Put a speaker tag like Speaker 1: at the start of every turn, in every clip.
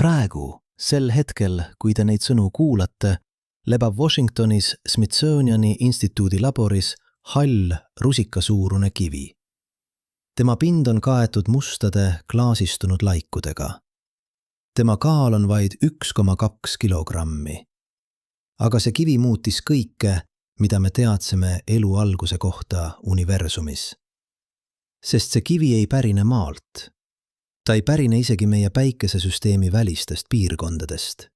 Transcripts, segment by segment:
Speaker 1: Praegu, sel hetkel, kui te neid sõnu kuulate, lebab Washingtonis Smithsoniani instituudi laboris hall rusikasuurune kivi. Tema pind on kaetud mustade klaasistunud laikudega. Tema kaal on vaid 1,2 kilogrammi. Aga see kivi muutis kõike, mida me teadsime elu alguse kohta universumis. Sest see kivi ei pärine maalt. Ta ei pärine isegi meie päikesesüsteemi välistest piirkondadest.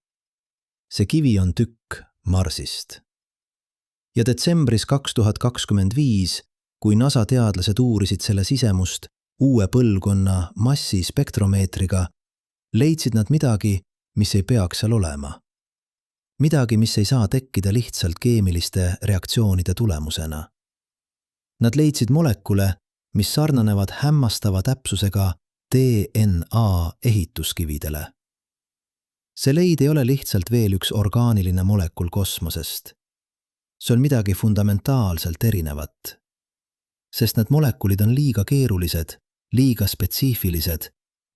Speaker 1: See kivi on tükk Marsist. Ja detsembris 2025, kui NASA teadlased uurisid selle sisemust uue põlvkonna massispektromeetriga, leidsid nad midagi, mis ei peaks seal olema. Midagi, mis ei saa tekkida lihtsalt keemiliste reaktsioonide tulemusena. Nad leidsid molekule, mis sarnanevad hämmastava täpsusega DNA ehituskividele. See leid ei ole lihtsalt veel üks orgaaniline molekul kosmosest. See on midagi fundamentaalselt erinevat. Sest need molekulid on liiga keerulised, liiga spetsiifilised,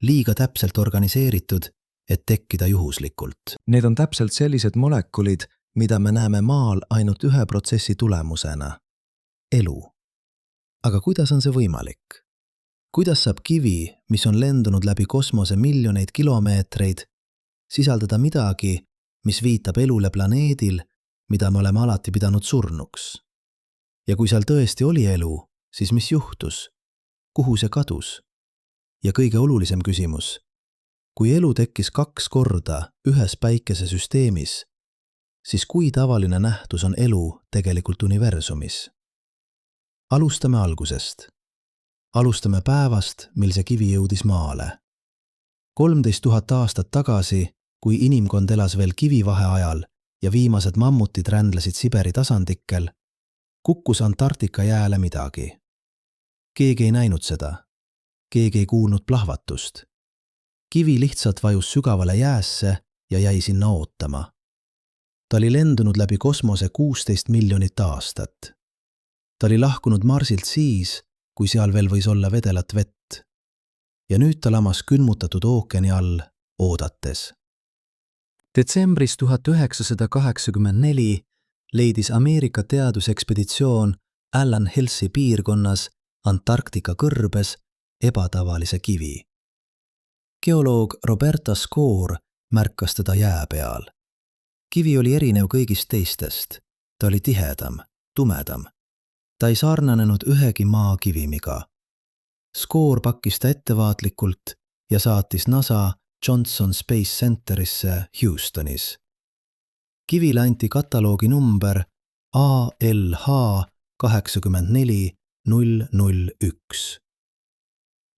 Speaker 1: liiga täpselt organiseeritud, et tekkida juhuslikult. Need on täpselt sellised molekulid, mida me näeme maal ainult ühe protsessi tulemusena. Elu. Aga kuidas on see võimalik? Kuidas saab kivi, mis on lendunud läbi kosmose miljoneid kilomeetreid, sisaldada midagi, mis viitab elule planeedil, mida me oleme alati pidanud surnuks? Ja kui seal tõesti oli elu, siis mis juhtus? Kuhu see kadus? Ja kõige olulisem küsimus. Kui elu tekkis 2 korda ühes päikesesüsteemis, siis kui tavaline nähtus on elu tegelikult universumis? Alustame algusest. Alustame päevast, mil see kivi jõudis maale. 13 000 aastat tagasi, kui inimkond elas veel kivivaheajal ja viimased mammutid rändlesid Siberi tasandikel, kukkus Antarktika jääle midagi. Keegi ei näinud seda. Keegi ei kuulnud plahvatust. Kivi lihtsalt vajus sügavale jäässe ja jäi sinna ootama. Ta oli lendunud läbi kosmose 16 miljonit aastat. Ta oli lahkunud Marsilt siis, kui seal veel võis olla vedelat vett. Ja nüüd ta lamas külmutatud ookeani all, oodates. Detsembris 1984 leidis Ameerika teadusekspeditsioon Allan Hillsi piirkonnas Antarktika kõrbes ebatavalise kivi. Geoloog Roberta Score märkas teda jää peal. Kivi oli erinev kõigist teistest. Ta oli tihedam, tumedam. Ta ei sarnanenud ühegi maa kivimiga. Score pakkis ta ettevaatlikult ja saatis NASA Johnson Space Centerisse Houstonis. Kivile anti kataloogi number ALH 84001.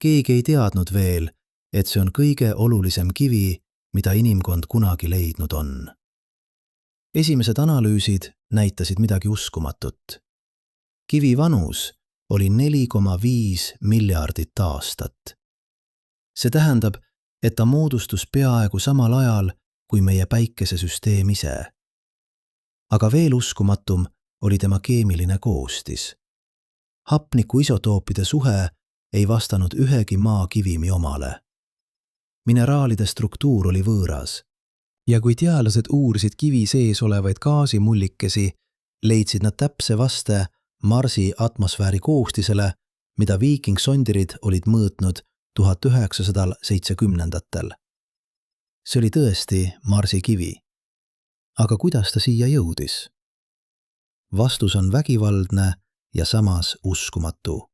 Speaker 1: Keegi ei teadnud veel, et see on kõige olulisem kivi, mida inimkond kunagi leidnud on. Esimesed analüüsid näitasid midagi uskumatut. Kivi vanus oli 4,5 miljardit aastat. See tähendab, et ta moodustus peaaegu samal ajal kui meie päikesesüsteem ise. Aga veel uskumatum oli tema keemiline koostis. Hapniku isotoopide suhe ei vastanud ühegi maa kivimi omale. Mineraalide struktuur oli võõras. Ja kui teadlased uurisid kivi sees olevaid gaasimullikesi, leidsid nad täpse vaste Marsi atmosfääri koostisele, mida viikingsondirid olid mõõtnud 1970-ndatel. See oli tõesti Marsi kivi. Aga kuidas ta siia jõudis? Vastus on vägivaldne ja samas uskumatu.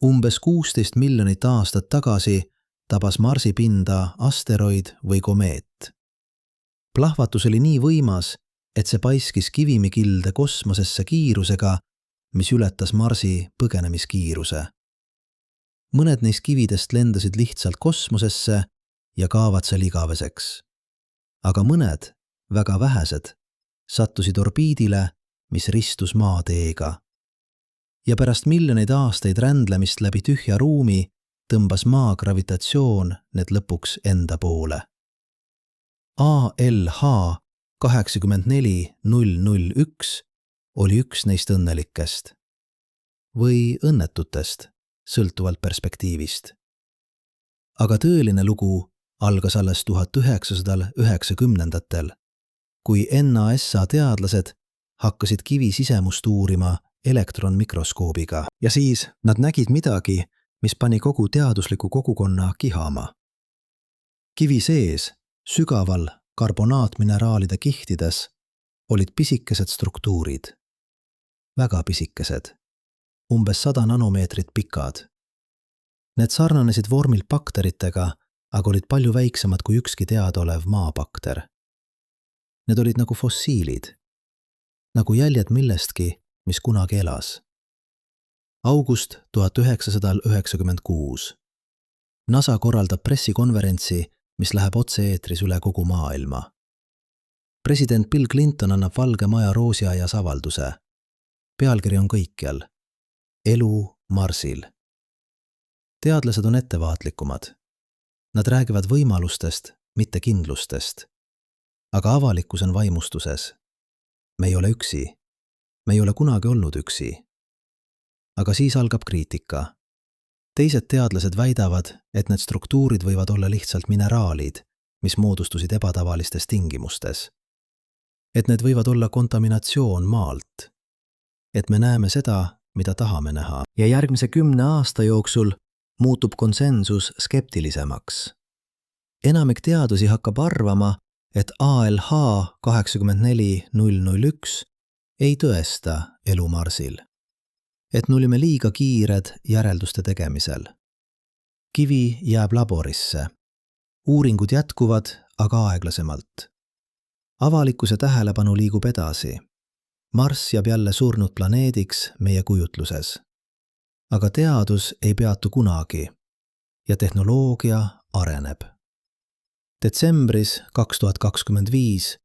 Speaker 1: Umbes 16 miljonit aastat tagasi tabas Marsi pinda asteroid või komeet. Plahvatus oli nii võimas, et see paiskis kivimikilde kosmosesse kiirusega, mis ületas Marsi põgenemiskiiruse. Mõned neist kividest lendasid lihtsalt kosmosesse ja kaavad seal igaveseks. Aga mõned, väga vähesed, sattusid orbiidile, mis ristus maateega. Ja pärast miljoneid aastaid rändlemist läbi tühja ruumi tõmbas maa gravitatsioon need lõpuks enda poole. ALH 84001 oli üks neist õnnelikest. Või õnnetutest, sõltuvalt perspektiivist. Aga tõeline lugu algas alles 1990-ndatel, kui NASA teadlased hakkasid kivi sisemust uurima elektronmikroskoobiga ja siis nad nägid midagi, mis pani kogu teadusliku kogukonna kihama. Kivi sees, sügaval karbonaatmineraalide kihtides, olid pisikesed struktuurid. Väga pisikesed, umbes 100 nanomeetrit pikad. Need sarnanesid vormilt bakteritega, aga olid palju väiksemad kui ükski teadaolev maabakter. Need olid nagu fossiilid, nagu jäljed millestki, mis kunagi elas. August 1996. NASA korraldab pressikonverentsi, mis läheb otse-eetris üle kogu maailma. President Bill Clinton annab Valge Maja roosiaias avalduse. Pealkiri on kõikjal. Elu Marsil. Teadlased on ettevaatlikumad. Nad räägivad võimalustest, mitte kindlustest. Aga avalikkus on vaimustuses. Me ei ole üksi. Me ei ole kunagi olnud üksi. Aga siis algab kriitika. Teised teadlased väidavad, et need struktuurid võivad olla lihtsalt mineraalid, mis moodustusid ebatavalistes tingimustes. Et need võivad olla kontaminatsioon maalt. Et me näeme seda, mida tahame näha. Ja järgmise 10 aasta jooksul muutub konsensus skeptilisemaks. Enamik teadusi hakkab arvama, et ALH 84001 ei tõesta elu Marsil. Et me olime liiga kiired järelduste tegemisel. Kivi jääb laborisse. Uuringud jätkuvad, aga aeglasemalt. Avalikkuse tähelepanu liigub edasi. Marss jääb jälle surnud planeediks meie kujutluses. Aga teadus ei peatu kunagi ja tehnoloogia areneb. Detsembris 2025,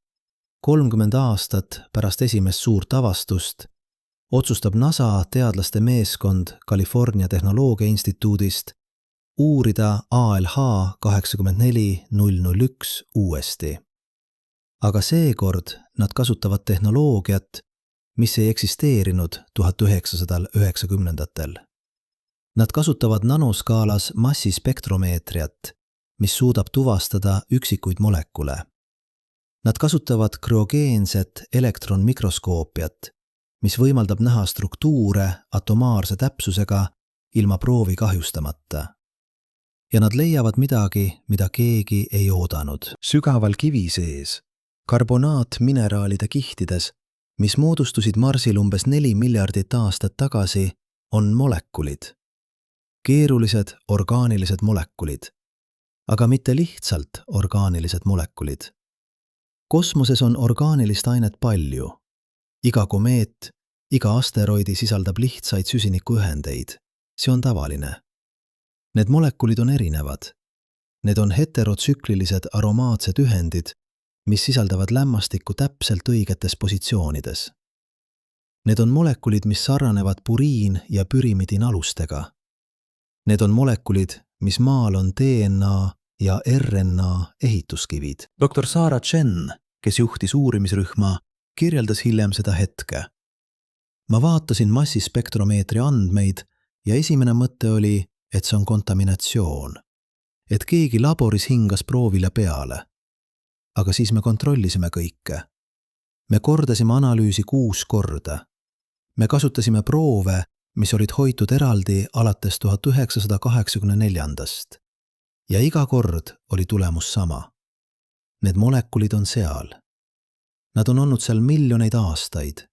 Speaker 1: 30 aastat pärast esimest suurt avastust, otsustab NASA teadlaste meeskond California Tehnoloogia Instituudist uurida ALH 84001 uuesti. Aga seekord nad kasutavad tehnoloogiat, mis ei eksisteerinud 1990-ndatel. Nad kasutavad nanoskaalas massispektromeetriat, mis suudab tuvastada üksikuid molekule. Nad kasutavad kriogeenset elektronmikroskoopiat, mis võimaldab näha struktuure atomaarse täpsusega ilma proovi kahjustamata. Ja nad leiavad midagi, mida keegi ei oodanud. Sügaval kivi sees, karbonaatmineraalide kihtides, mis moodustusid Marsil umbes 4 miljardit aastat tagasi, on molekulid. Keerulised orgaanilised molekulid. Aga mitte lihtsalt orgaanilised molekulid. Kosmoses on orgaanilist ainet palju. Iga komeet, iga asteroidi sisaldab lihtsaid süsinikuühendeid. See on tavaline. Need molekulid on erinevad. Need on heterotsüklilised aromaatsed ühendid, mis sisaldavad lämmastikku täpselt õigetes positsioonides. Need on molekulid, mis sarnanevad puriin- ja pyrimidinalustega. Need on molekulid, mis maal on DNA ja RNA ehituskivid. Dr. Sarah Chen, kes juhtis uurimisrühma, kirjeldas hiljem seda hetke. Ma vaatasin massispektromeetri andmeid ja esimene mõte oli, et see on kontaminatsioon. Et keegi laboris hingas proovile peale. Aga siis me kontrollisime kõike. Me kordasime analüüsi 6 korda. Me kasutasime proove, mis olid hoitud eraldi alates 1984. Ja iga kord oli tulemus sama. Need molekulid on seal. Nad on olnud seal miljoneid aastaid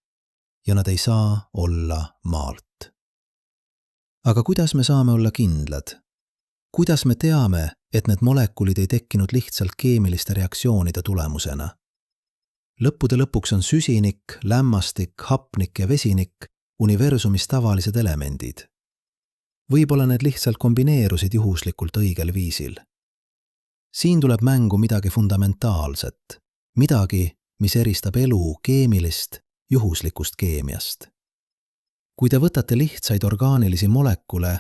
Speaker 1: ja nad ei saa olla maalt. Aga kuidas me saame olla kindlad? Kuidas me teame, et need molekulid ei tekkinud lihtsalt keemiliste reaktsioonide tulemusena? Lõppude lõpuks on süsinik, lämmastik, hapnik ja vesinik universumis tavalised elemendid. Võib-olla need lihtsalt kombineerusid juhuslikult õigel viisil. Siin tuleb mängu midagi fundamentaalset, midagi, mis eristab elu keemilist juhuslikust keemiast. Kui te võtate lihtsaid orgaanilisi molekule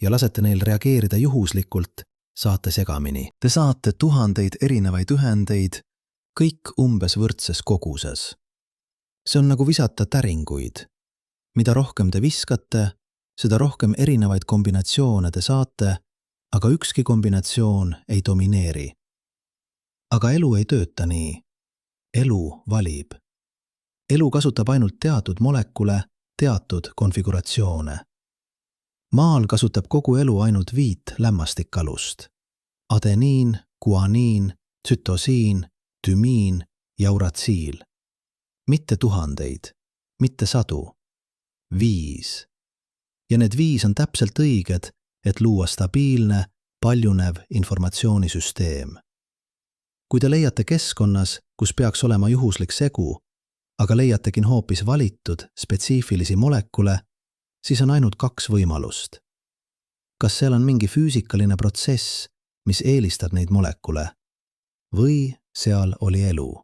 Speaker 1: ja lasete neil reageerida juhuslikult, saate segamini. Te saate tuhandeid erinevaid ühendeid, kõik umbes võrdses koguses. See on nagu visata täringuid. Mida rohkem te viskate, seda rohkem erinevaid kombinatsioone te saate, aga ükski kombinatsioon ei domineeri. Aga elu ei tööta nii. Elu valib. Elu kasutab ainult teatud molekule, teatud konfiguratsioone. Maal kasutab kogu elu ainult 5 lämmastikalust. Adeniin, guaniin, tsütosiin, tümiin ja uratsiil. Mitte tuhandeid, mitte sadu. 5. Ja need 5 on täpselt õiged, et luua stabiilne, paljunev informatsioonisüsteem. Kui te leiate keskkonnas, kus peaks olema juhuslik segu, aga leiatekin hoopis valitud spetsiifilisi molekule, siis on ainult 2 võimalust. Kas seal on mingi füüsikaline protsess, mis eelistab neid molekule? Või seal oli elu?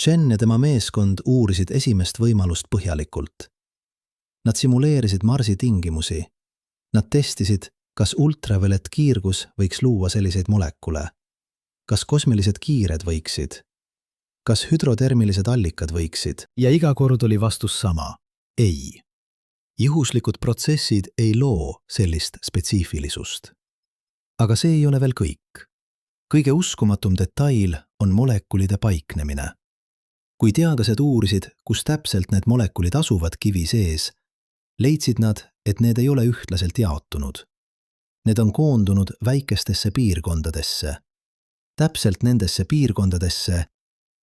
Speaker 1: Chen ja tema meeskond uurisid esimest võimalust põhjalikult. Nad simuleerisid Marsi tingimusi. Nad testisid, kas ultraviolettkiirgus võiks luua selliseid molekule. Kas kosmilised kiired võiksid? Kas hüdrotermilised allikad võiksid? Ja iga kord oli vastus sama. Ei. Juhuslikud protsessid ei loo sellist spetsiifilisust. Aga see ei ole veel kõik. Kõige uskumatum detail on molekulide paiknemine. Kui teadlased uurisid, kus täpselt need molekulid asuvad kivi sees, leidsid nad, et need ei ole ühtlaselt jaotunud. Need on koondunud väikestesse piirkondadesse. Täpselt nendesse piirkondadesse,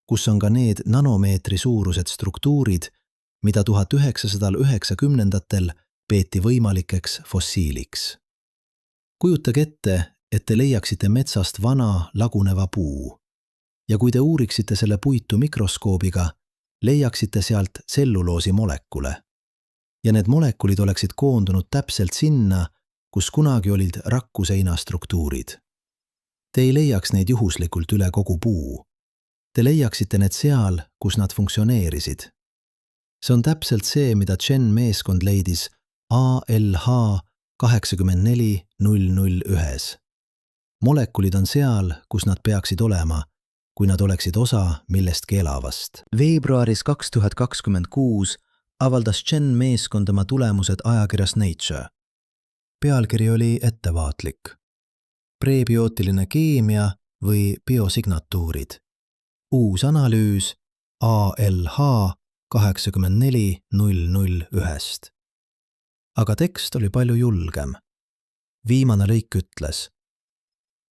Speaker 1: kus on ka need nanomeetri suurused struktuurid, mida 1990-ndatel peeti võimalikeks fossiiliks. Kujutage ette, et te leiaksite metsast vana laguneva puu. Ja kui te uuriksite selle puitu mikroskoobiga, leiaksite sealt tselluloosi molekule. Ja need molekulid oleksid koondunud täpselt sinna, kus kunagi olid rakkuseina struktuurid. Te ei leiaks neid juhuslikult üle kogu puu. Te leiaksite need seal, kus nad funktsioneerisid. See on täpselt see, mida Chen meeskond leidis ALH 84001. Molekulid on seal, kus nad peaksid olema, kui nad oleksid osa millestki elavast. Veebruaris 2026 avaldas Chen meeskond oma tulemused ajakirjas Nature. Pealkiri oli ettevaatlik. Prebiootiline keemia või biosignatuurid. Uus analüüs ALH 84001. Aga tekst oli palju julgem. Viimane lõik ütles: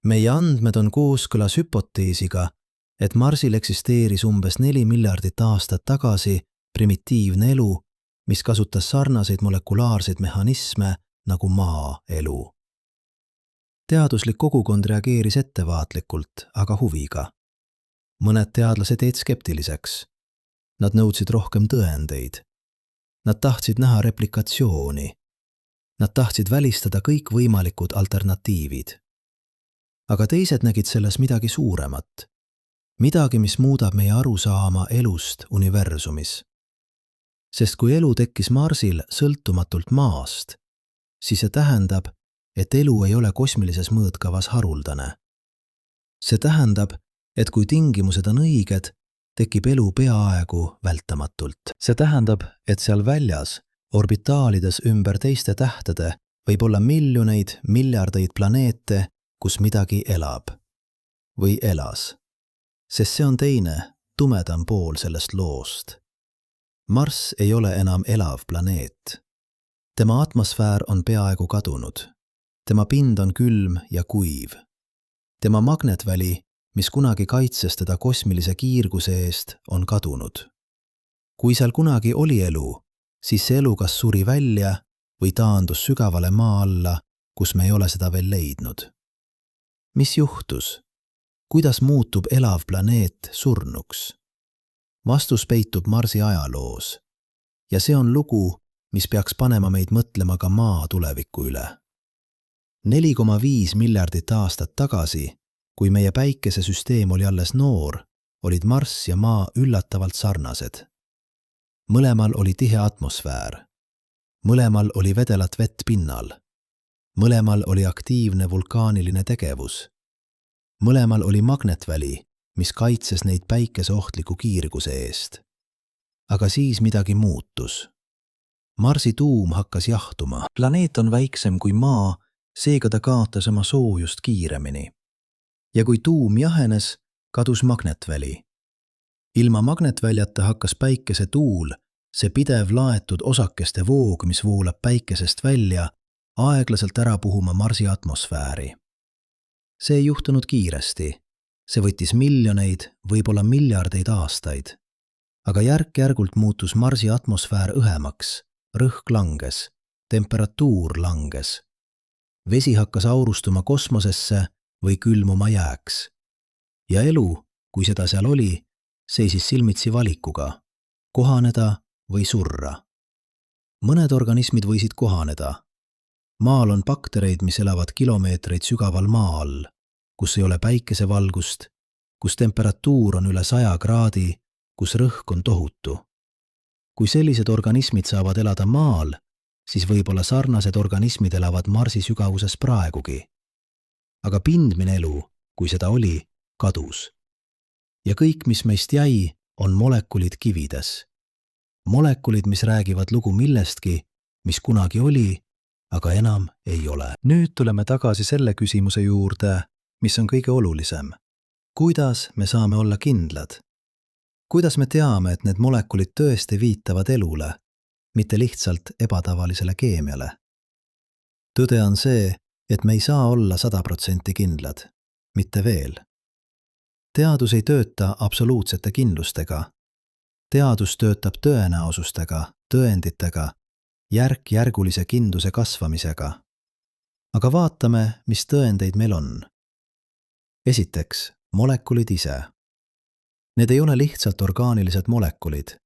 Speaker 1: meie andmed on kooskõlas hüpoteesiga, et Marsil eksisteeris umbes 4 miljardit aastat tagasi primitiivne elu, mis kasutas sarnaseid molekulaarseid mehhanisme nagu maa elu. Teaduslik kogukond reageeris ettevaatlikult, aga huviga. Mõned teadlased jäid skeptiliseks. Nad nõudsid rohkem tõendeid. Nad tahtsid näha replikatsiooni. Nad tahtsid välistada kõik võimalikud alternatiivid. Aga teised nägid selles midagi suuremat. Midagi, mis muudab meie arusaama elust universumis. Sest kui elu tekkis Marsil sõltumatult maast, siis see tähendab, et elu ei ole kosmilises mõõtkavas haruldane. See tähendab, et kui tingimused on õiged, tekib elu peaaegu vältamatult. See tähendab, et seal väljas, orbitaalides ümber teiste tähtede, võib olla miljoneid, miljardeid planeete, kus midagi elab. Või elas. Sest see on teine, tumedam pool sellest loost. Marss ei ole enam elav planeet. Tema atmosfäär on peaaegu kadunud. Tema pind on külm ja kuiv. Tema magnetväli, mis kunagi kaitses teda kosmilise kiirguse eest, on kadunud. Kui seal kunagi oli elu, siis see elu kas suri välja või taandus sügavale maa alla, kus me ei ole seda veel leidnud. Mis juhtus? Kuidas muutub elav planeet surnuks? Vastus peitub Marsi ajaloos. Ja see on lugu, mis peaks panema meid mõtlema ka maa tuleviku üle. 4,5 miljardit aastat tagasi, kui meie päikesesüsteem oli alles noor, olid Marss ja maa üllatavalt sarnased. Mõlemal oli tihe atmosfäär. Mõlemal oli vedelat vett pinnal. Mõlemal oli aktiivne vulkaaniline tegevus. Mõlemal oli magnetväli, mis kaitses neid päikese ohtliku kiirguse eest. Aga siis midagi muutus. Marsi tuum hakkas jahtuma. Planeet on väiksem kui maa, seega ta kaotas oma soojust kiiremini. Ja kui tuum jahenes, kadus magnetväli. Ilma magnetväljata hakkas päikese tuul, see pidev laetud osakeste voog, mis voolab päikesest välja, aeglaselt ära puhuma Marsi atmosfääri. See ei juhtunud kiiresti. See võttis miljoneid, võib-olla miljardeid aastaid. Aga järk-järgult muutus Marsi atmosfäär õhemaks, rõhk langes, temperatuur langes. Vesi hakkas aurustuma kosmosesse või külmuma jääks. Ja elu, kui seda seal oli, seisis silmitsi valikuga, kohaneda või surra. Mõned organismid võisid kohaneda. Maal on baktereid, mis elavad kilomeetreid sügaval maa all, kus ei ole päikesevalgust, kus temperatuur on üle 100 kraadi, kus rõhk on tohutu. Kui sellised organismid saavad elada maal, siis võib-olla sarnased organismid elavad Marsi sügavuses praegugi. Aga pindmine elu, kui seda oli, kadus. Ja kõik, mis meist jäi, on molekulid kivides. Molekulid, mis räägivad lugu millestki, mis kunagi oli, aga enam ei ole. Nüüd tuleme tagasi selle küsimuse juurde, mis on kõige olulisem. Kuidas me saame olla kindlad? Kuidas me teame, et need molekulid tõesti viitavad elule, mitte lihtsalt ebatavalisele keemiale? Tõde on see, et me ei saa olla 100% kindlad, mitte veel. Teadus ei tööta absoluutsete kindlustega. Teadus töötab tõenäosustega, tõenditega, järk-järgulise kindluse kasvamisega. Aga vaatame, mis tõendeid meil on. Esiteks, molekulid ise. Need ei ole lihtsalt orgaanilised molekulid.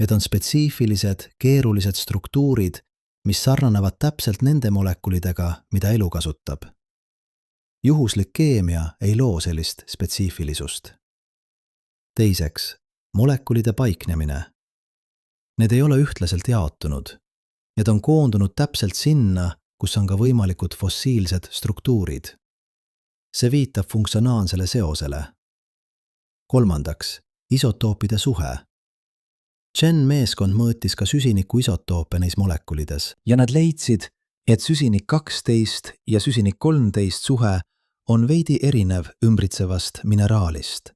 Speaker 1: Need on spetsiifilised, keerulised struktuurid, mis sarnanevad täpselt nende molekulidega, mida elu kasutab. Juhuslik keemia ei loo sellist spetsiifilisust. Teiseks, molekulide paiknemine. Need ei ole ühtlaselt jaotunud. Need on koondunud täpselt sinna, kus on ka võimalikud fossiilsed struktuurid. See viitab funktsionaalsele seosele. Kolmandaks, isotoopide suhe. Chen meeskond mõõtis ka süsiniku isotoope neis molekulides ja nad leidsid, et süsinik 12 ja süsinik 13 suhe on veidi erinev ümbritsevast mineraalist.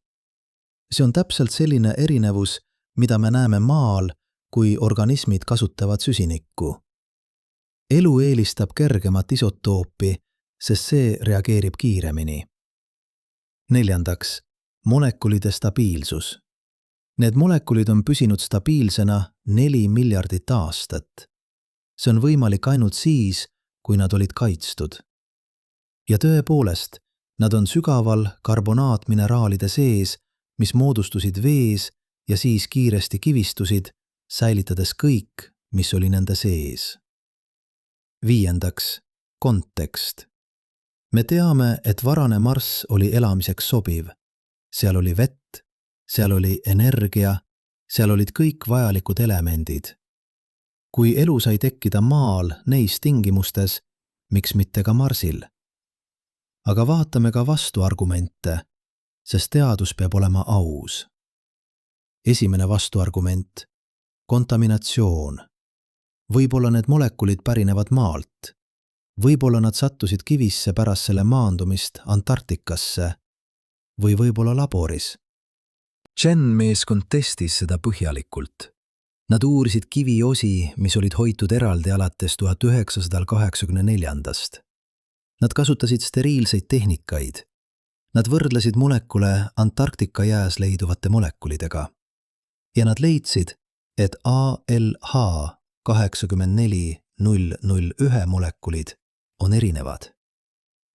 Speaker 1: See on täpselt selline erinevus, mida me näeme maal, kui organismid kasutavad süsinikku. Elu eelistab kergemat isotoopi, sest see reageerib kiiremini. Neljandaks, molekulide stabiilsus. Need molekulid on püsinud stabiilsena 4 miljardit aastat. See on võimalik ainult siis, kui nad olid kaitstud. Ja tõepoolest, nad on sügaval karbonaatmineraalide sees, mis moodustusid vees ja siis kiiresti kivistusid, säilitades kõik, mis oli nende sees. Viiendaks, kontekst. Me teame, et varane Marss oli elamiseks sobiv. Seal oli vett, seal oli energia, seal olid kõik vajalikud elemendid. Kui elu sai tekkida maal neis tingimustes, miks mitte ka Marsil? Aga vaatame ka vastuargumente, sest teadus peab olema aus. Esimene vastuargument. Kontaminatsioon. Võib-olla need molekulid pärinevad maalt. Võib-olla nad sattusid kivisse pärast selle maandumist Antarktikasse või võib-olla laboris. Chen meeskond testis seda põhjalikult. Nad uurisid kiviosi, mis olid hoitud eraldi alates 1984. Nad kasutasid steriilseid tehnikaid. Nad võrdlesid molekule Antarktika jääs leiduvate molekulidega. Ja nad leidsid, et ALH 84001 molekulid on erinevad.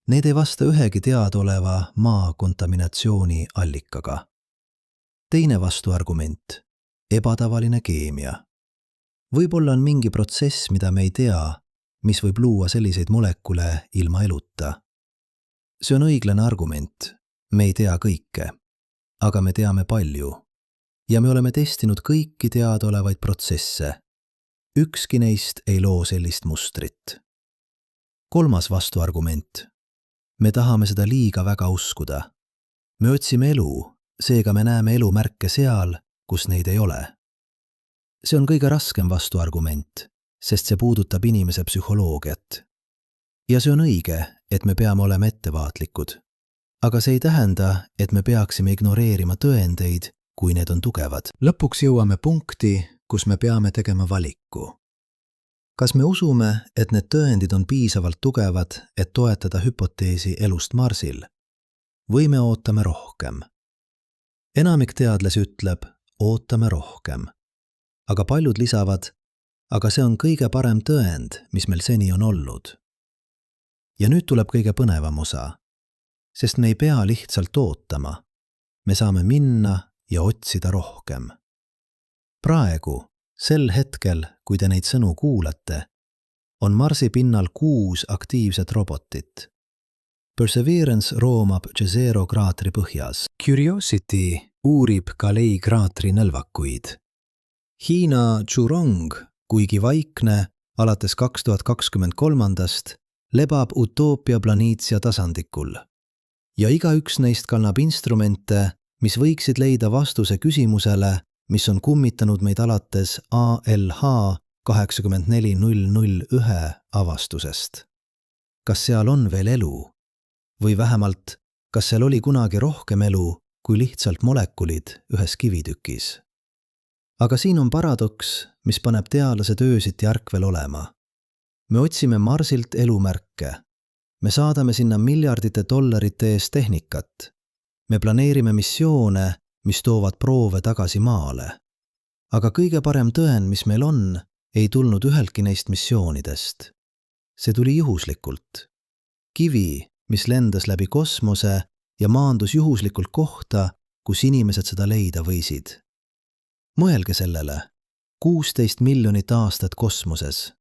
Speaker 1: Need ei vasta ühegi teadaoleva maa kontaminatsiooni allikaga. Teine vastuargument. Ebatavaline keemia. Võib-olla on mingi protsess, mida me ei tea, mis võib luua selliseid molekule ilma eluta. See on õiglane argument. Me ei tea kõike, aga me teame palju. Ja me oleme testinud kõiki teadaolevaid protsesse. Ükski neist ei loo sellist mustrit. Kolmas vastuargument. Me tahame seda liiga väga uskuda. Me otsime elu, seega me näeme elumärke seal, kus neid ei ole. See on kõige raskem vastuargument, sest see puudutab inimese psühholoogiat. Ja see on õige, et me peame olema ettevaatlikud. aga see ei tähenda, et me peaksime ignoreerima tõendeid, kui need on tugevad. Lõpuks jõuame punkti, kus me peame tegema valiku. Kas me usume, et need tõendid on piisavalt tugevad, et toetada hüpoteesi elust Marsil? Või me ootame rohkem? Enamik teadlasi ütleb, ootame rohkem. Aga paljud lisavad, aga see on kõige parem tõend, mis meil seni on olnud. Ja nüüd tuleb kõige põnevam osa, sest me ei pea lihtsalt ootama. Me saame minna ja otsida rohkem. Praegu, sel hetkel, kui te neid sõnu kuulate, on Marsi pinnal 6 aktiivset robotit. Perseverance roomab Jezero kraatri põhjas. Curiosity uurib Galei kraatri nõlvakuid. Hiina Zhurong, kuigi vaikne, alates 2023. lebab Utopia Planitia tasandikul. Ja igaüks neist kannab instrumente, mis võiksid leida vastuse küsimusele, mis on kummitanud meid alates ALH 84001 avastusest. Kas seal on veel elu? Või vähemalt, kas seal oli kunagi rohkem elu kui lihtsalt molekulid ühes kivitükis? Aga siin on paradoks, mis paneb teadlase töösiti ärkvel olema. Me otsime Marsilt elumärke. Me saadame sinna miljardite dollarite eest tehnikat. Me planeerime missioone, mis toovad proove tagasi maale. Aga kõige parem tõend, mis meil on, ei tulnud üheltki neist missioonidest. See tuli juhuslikult. Kivi, mis lendas läbi kosmose ja maandus juhuslikult kohta, kus inimesed seda leida võisid. Mõelge sellele. 16 miljonit aastat kosmoses.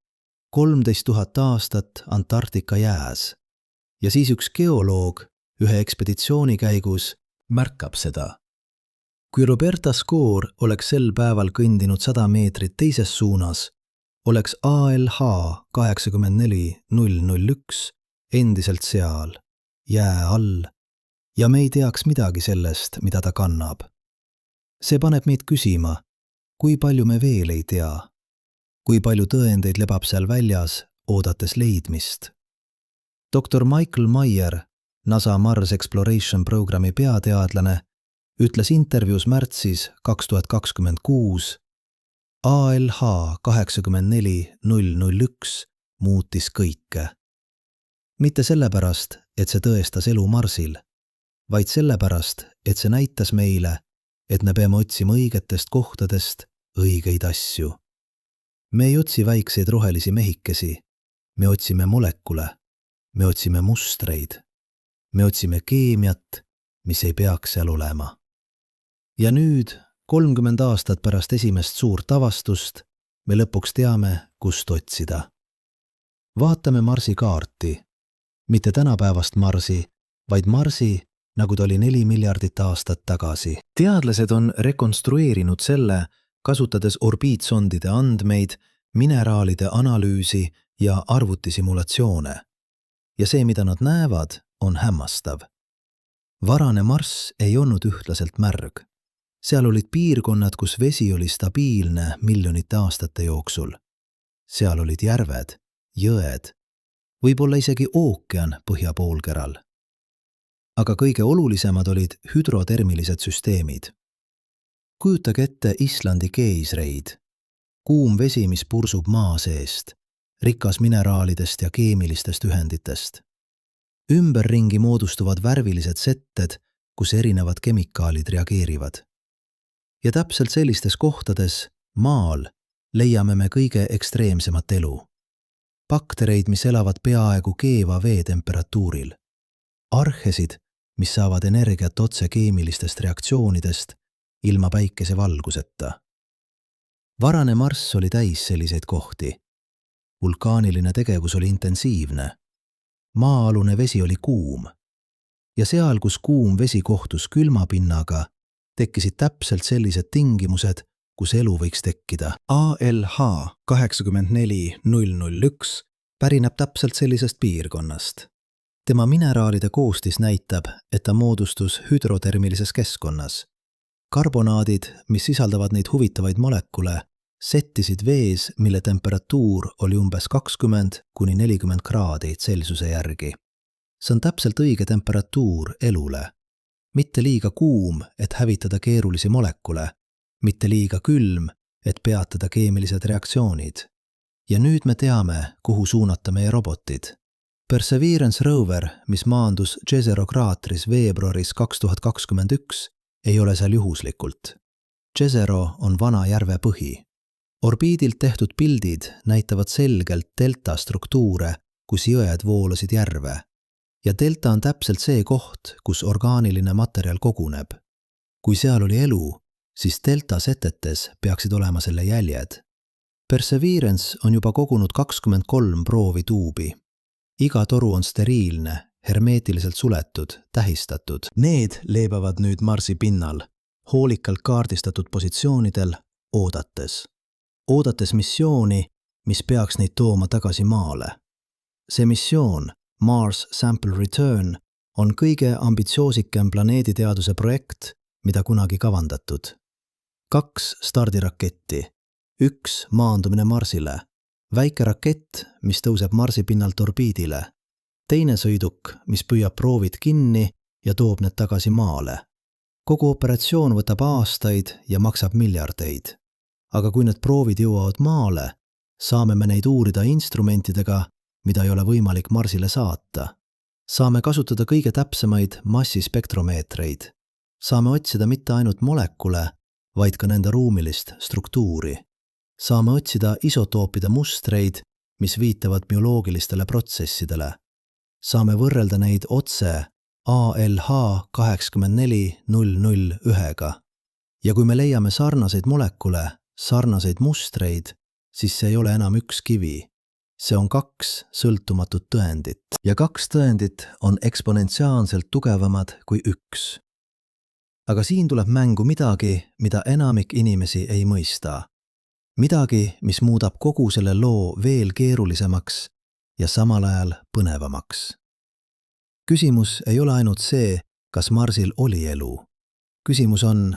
Speaker 1: 13 000 aastat Antarktika jääs. Ja siis üks geoloog ühe ekspeditsiooni käigus märkab seda. Kui Roberta Skoor oleks sel päeval kõndinud 100 meetrit teises suunas, oleks ALH 84001 endiselt seal, jää all, ja me ei teaks midagi sellest, mida ta kannab. See paneb meid küsima, kui palju me veel ei tea, kui palju tõendeid lebab seal väljas, oodates leidmist. Dr. Michael Meyer, NASA Mars Exploration programmi peateadlane, ütles intervjuus märtsis 2026, ALH 84001 muutis kõike. Mitte sellepärast, et see tõestas elu Marsil, vaid sellepärast, et see näitas meile, et me peame otsima õigetest kohtadest õigeid asju. Me ei otsi väikseid rohelisi mehikesi, me otsime molekule, me otsime mustreid, me otsime keemiat, mis ei peaks seal olema. Ja nüüd, 30 aastat pärast esimest suurt avastust, me lõpuks teame, kust otsida. Vaatame Marsi kaarti, mitte tänapäevast Marsi, vaid Marsi, nagu ta oli 4 miljardit aastat tagasi. Teadlased on rekonstrueerinud selle, kasutades orbiitsondide andmeid, mineraalide analüüsi ja arvutisimulatsioone. Ja see, mida nad näevad, on hämmastav. Varane Marss ei olnud ühtlaselt märg. Seal olid piirkonnad, kus vesi oli stabiilne miljonite aastate jooksul. Seal olid järved, jõed, võib-olla isegi ookean põhjapoolkeral. Aga kõige olulisemad olid hüdrotermilised süsteemid. Kujutage ette Islandi geisreid, kuum vesi, mis pursub maa seest, rikas mineraalidest ja keemilistest ühenditest. Ümberringi moodustuvad värvilised setted, kus erinevad kemikaalid reageerivad. Ja täpselt sellistes kohtades, maal, leiame me kõige ekstreemsemat elu. Baktereid, mis elavad peaaegu keeva vee temperatuuril. Arhesid, mis saavad energiat otse keemilistest reaktsioonidest ilma päikesevalguseta. Varane Marss oli täis selliseid kohti. Vulkaaniline tegevus oli intensiivne. Maa-alune vesi oli kuum. Ja seal, kus kuum vesi kohtus külma pinnaga, tekkisid täpselt sellised tingimused, kus elu võiks tekkida. ALH 84001 pärineb täpselt sellisest piirkonnast. Tema mineraalide koostis näitab, et ta moodustus hüdrotermilises keskkonnas. Karbonaadid, mis sisaldavad neid huvitavaid molekule, settisid vees, mille temperatuur oli umbes 20–40 kraadi Celsiuse järgi. See on täpselt õige temperatuur elule. Mitte liiga kuum, et hävitada keerulisi molekule, mitte liiga külm, et peatada keemilised reaktsioonid. Ja nüüd me teame, kuhu suunata meie robotid. Perseverance rover, mis maandus Jezero kraatris veebruaris 2021, ei ole seal juhuslikult. Jezero on vana järve põhi. Orbiidilt tehtud pildid näitavad selgelt delta struktuure, kus jõed voolasid järve. Ja delta on täpselt see koht, kus orgaaniline materjal koguneb. Kui seal oli elu, siis delta setetes peaksid olema selle jäljed. Perseverance on juba kogunud 23 proovi tuubi. Iga toru on steriilne, hermeetiliselt suletud, tähistatud. Need leebavad nüüd Marsi pinnal, hoolikalt kaardistatud positsioonidel, oodates. Oodates missiooni, mis peaks neid tooma tagasi maale. See missioon, Mars Sample Return, on kõige ambitsioosikem planeediteaduse projekt, mida kunagi kavandatud. 2 stardiraketti, 1 maandumine Marsile, väike rakett, mis tõuseb Marsi pinnalt orbiidile, teine sõiduk, mis püüab proovid kinni ja toob need tagasi maale. Kogu operatsioon võtab aastaid ja maksab miljardeid. Aga kui need proovid jõuavad maale, saame me neid uurida instrumentidega, mida ei ole võimalik Marsile saata. Saame kasutada kõige täpsemaid massispektromeetreid. Saame otsida mitte ainult molekule, vaid ka nende ruumilist struktuuri. Saame otsida isotoopide mustreid, mis viitavad bioloogilistele protsessidele. Saame võrrelda neid otse ALH 84001-ga. Ja kui me leiame sarnaseid molekule, sarnaseid mustreid, siis see ei ole enam üks kivi. See on 2 sõltumatut tõendit. Ja 2 tõendit on eksponentsiaalselt tugevamad kui 1. Aga siin tuleb mängu midagi, mida enamik inimesi ei mõista. Midagi, mis muudab kogu selle loo veel keerulisemaks ja samal ajal põnevamaks. Küsimus ei ole ainult see, kas Marsil oli elu. Küsimus on,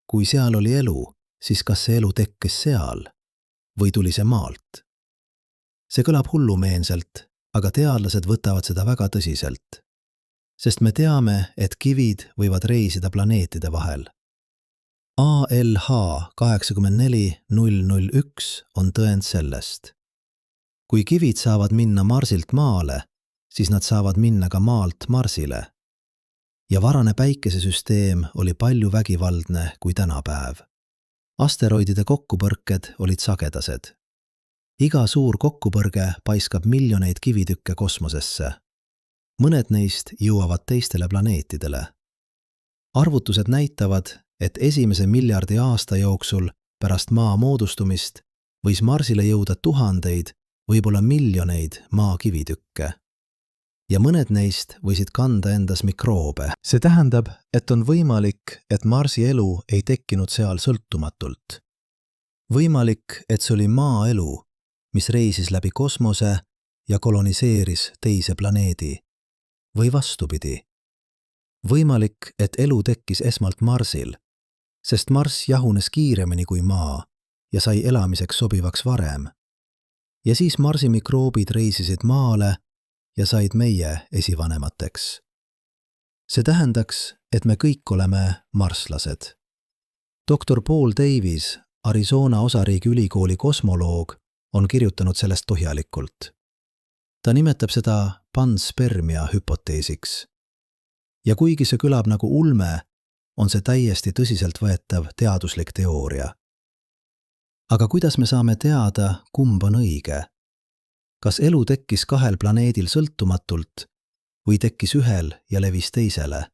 Speaker 1: kui seal oli elu, siis kas see elu tekkis seal või tuli see maalt? See kõlab hullumeenselt, aga teadlased võtavad seda väga tõsiselt. Sest me teame, et kivid võivad reisida planeetide vahel. ALH 84001 on tõend sellest. Kui kivid saavad minna Marsilt maale, siis nad saavad minna ka maalt Marsile. Ja varane päikesesüsteem oli palju vägivaldne kui tänapäev. Asteroidide kokkupõrked olid sagedased. Iga suur kokkupõrge paiskab miljoneid kivitükke kosmosesse. Mõned neist jõuavad teistele planeetidele. Arvutused näitavad, et esimese miljardi aasta jooksul pärast maa moodustumist võis Marsile jõuda tuhandeid, võib-olla miljoneid maakivitükke. Ja mõned neist võisid kanda endas mikroobe. See tähendab, et on võimalik, et Marsi elu ei tekkinud seal sõltumatult. Võimalik, et see oli maaelu, mis reisis läbi kosmose ja koloniseeris teise planeedi. Või vastupidi. Võimalik, et elu tekkis esmalt Marsil, sest Marss jahunes kiiremini kui maa ja sai elamiseks sobivaks varem. Ja siis Marsi mikroobid reisisid maale ja said meie esivanemateks. See tähendaks, et me kõik oleme marslased. Dr. Paul Davies, Arizona osariigi ülikooli kosmoloog, on kirjutanud sellest põhjalikult. Ta nimetab seda panspermia hüpoteesiks. Ja kuigi see kõlab nagu ulme, on see täiesti tõsiseltvõetav teaduslik teooria. Aga kuidas me saame teada, kumb on õige? Kas elu tekkis 2 planeedil sõltumatult või tekkis ühel ja levis teisele?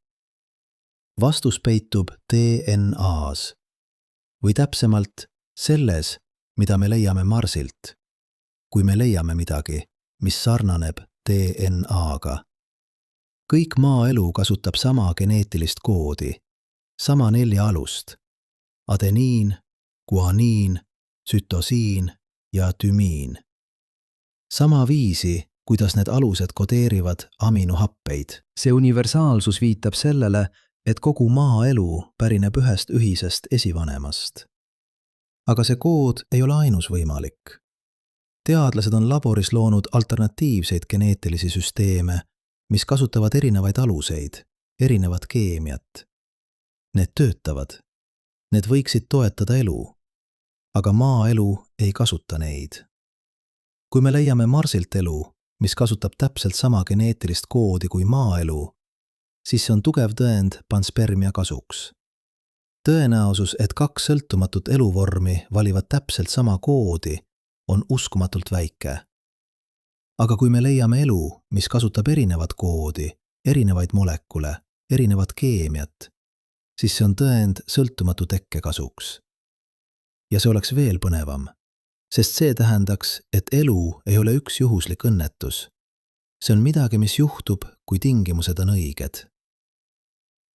Speaker 1: Vastus peitub DNA-s või täpsemalt selles, mida me leiame Marsilt, kui me leiame midagi, mis sarnaneb DNA-ga. Kõik maaelu kasutab sama geneetilist koodi, sama 4 alust: adeniin, guaniin, tsütosiin ja tümiin. Sama viisi, kuidas need alused kodeerivad aminohappeid. See universaalsus viitab sellele, et kogu maaelu pärineb ühest ühisest esivanemast. Aga see kood ei ole ainus võimalik. Teadlased on laboris loonud alternatiivseid geneetilisi süsteeme, mis kasutavad erinevaid aluseid, erinevat keemiat. Need töötavad. Need võiksid toetada elu, aga maaelu ei kasuta neid. Kui me leiame Marsilt elu, mis kasutab täpselt sama geneetilist koodi kui maaelu, siis see on tugev tõend panspermia kasuks. Tõenäosus, et 2 sõltumatut eluvormi valivad täpselt sama koodi, on uskumatult väike. Aga kui me leiame elu, mis kasutab erinevat koodi, erinevaid molekule, erinevat keemiat, siis see on tõend sõltumatu tekke kasuks. Ja see oleks veel põnevam, sest see tähendaks, et elu ei ole üks juhuslik õnnetus. See on midagi, mis juhtub, kui tingimused on õiged.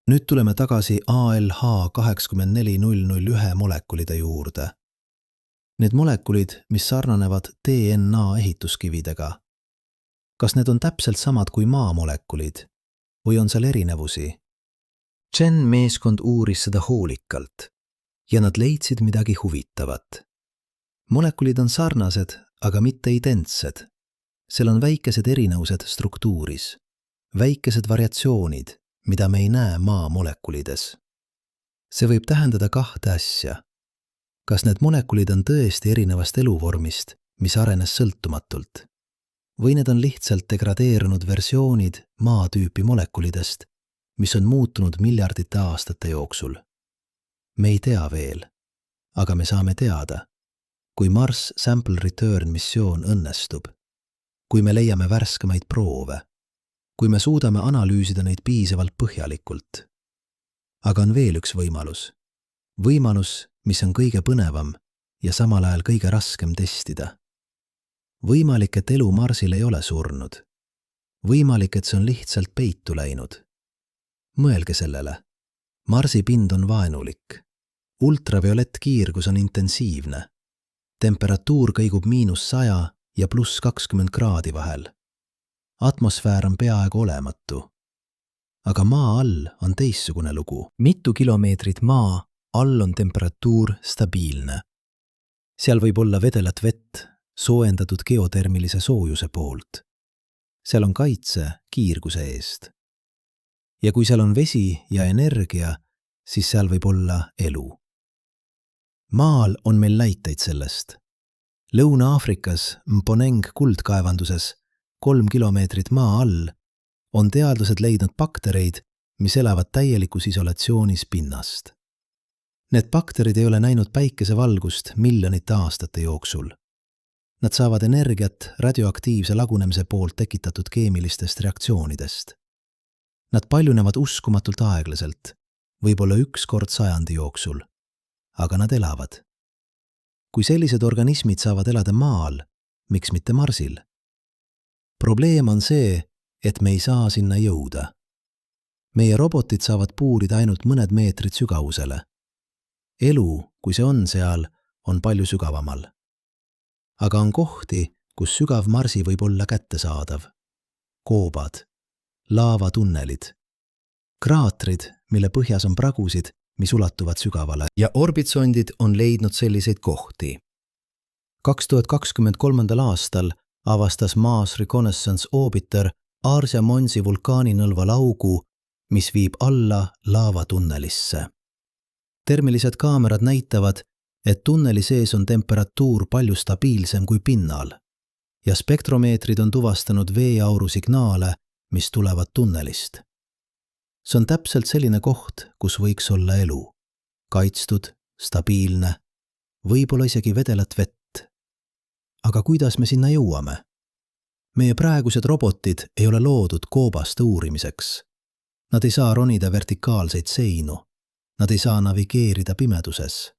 Speaker 1: Nüüd tuleme tagasi ALH 84001 molekulide juurde. Need molekulid, mis sarnanevad DNA ehituskividega. Kas need on täpselt samad kui maamolekulid või on seal erinevusi? Chen meeskond uuris seda hoolikalt ja nad leidsid midagi huvitavat. Molekulid on sarnased, aga mitte identsed. Seal on väikesed erinevused struktuuris, väikesed variatsioonid, mida me ei näe maamolekulides. See võib tähendada 2 asja. Kas need molekulid on tõesti erinevast eluvormist, mis arenes sõltumatult? Või need on lihtsalt degradeerunud versioonid maatüüpi molekulidest, mis on muutunud miljardite aastate jooksul? Me ei tea veel, aga me saame teada, kui Mars Sample Return missioon õnnestub, kui me leiame värskemaid proove, kui me suudame analüüsida neid piisavalt põhjalikult. Aga on veel üks võimalus. Võimalus, mis on kõige põnevam ja samal ajal kõige raskem testida. Võimalik, et elu Marsil ei ole surnud. Võimalik, et see on lihtsalt peitu läinud. Mõelge sellele. Marsi pind on vaenulik. Ultraviolettkiirgus on intensiivne. Temperatuur kõigub -100 ja +20 kraadi vahel. Atmosfäär on peaaegu olematu. Aga maa all on teissugune lugu. Mitu kilomeetrit maa all on temperatuur stabiilne. Seal võib olla vedelat vett, soojendatud geotermilise soojuse poolt. Seal on kaitse kiirguse eest. Ja kui seal on vesi ja energia, siis seal võib olla elu. Maal on meil näiteid sellest. Lõuna-Aafrikas Mponeng kuldkaevanduses 3 kilomeetrit maa all on teadlased leidnud baktereid, mis elavad täielikus isolatsioonis pinnast. Need bakterid ei ole näinud päikesevalgust miljonite aastate jooksul. Nad saavad energiat radioaktiivse lagunemise poolt tekitatud keemilistest reaktsioonidest. Nad paljunevad uskumatult aeglaselt, võib-olla 1 kord sajandi jooksul, aga nad elavad. Kui sellised organismid saavad elada maal, miks mitte Marsil? Probleem on see, et me ei saa sinna jõuda. Meie robotid saavad puurida ainult mõned meetrid sügavusele. Elu, kui see on seal, on palju sügavamal. Aga on kohti, kus sügav Marsi võib olla kättesaadav. Koobad, laavatunnelid, kraatrid, mille põhjas on pragusid, mis ulatuvad sügavale. Ja orbitsondid on leidnud selliseid kohti. 2023. aastal avastas Mars Reconnaissance Orbiter Aarsia Monsi vulkaaninõlva laugu, mis viib alla laavatunnelisse. Termilised kaamerad näitavad, et tunneli sees on temperatuur palju stabiilsem kui pinnal ja spektromeetrid on tuvastanud veeauru signaale, mis tulevad tunnelist. See on täpselt selline koht, kus võiks olla elu. Kaitstud, stabiilne, võib-olla isegi vedelat vett. Aga kuidas me sinna jõuame? Meie praegused robotid ei ole loodud koobaste uurimiseks. Nad ei saa ronida vertikaalseid seinu. Nad ei saa navigeerida pimeduses.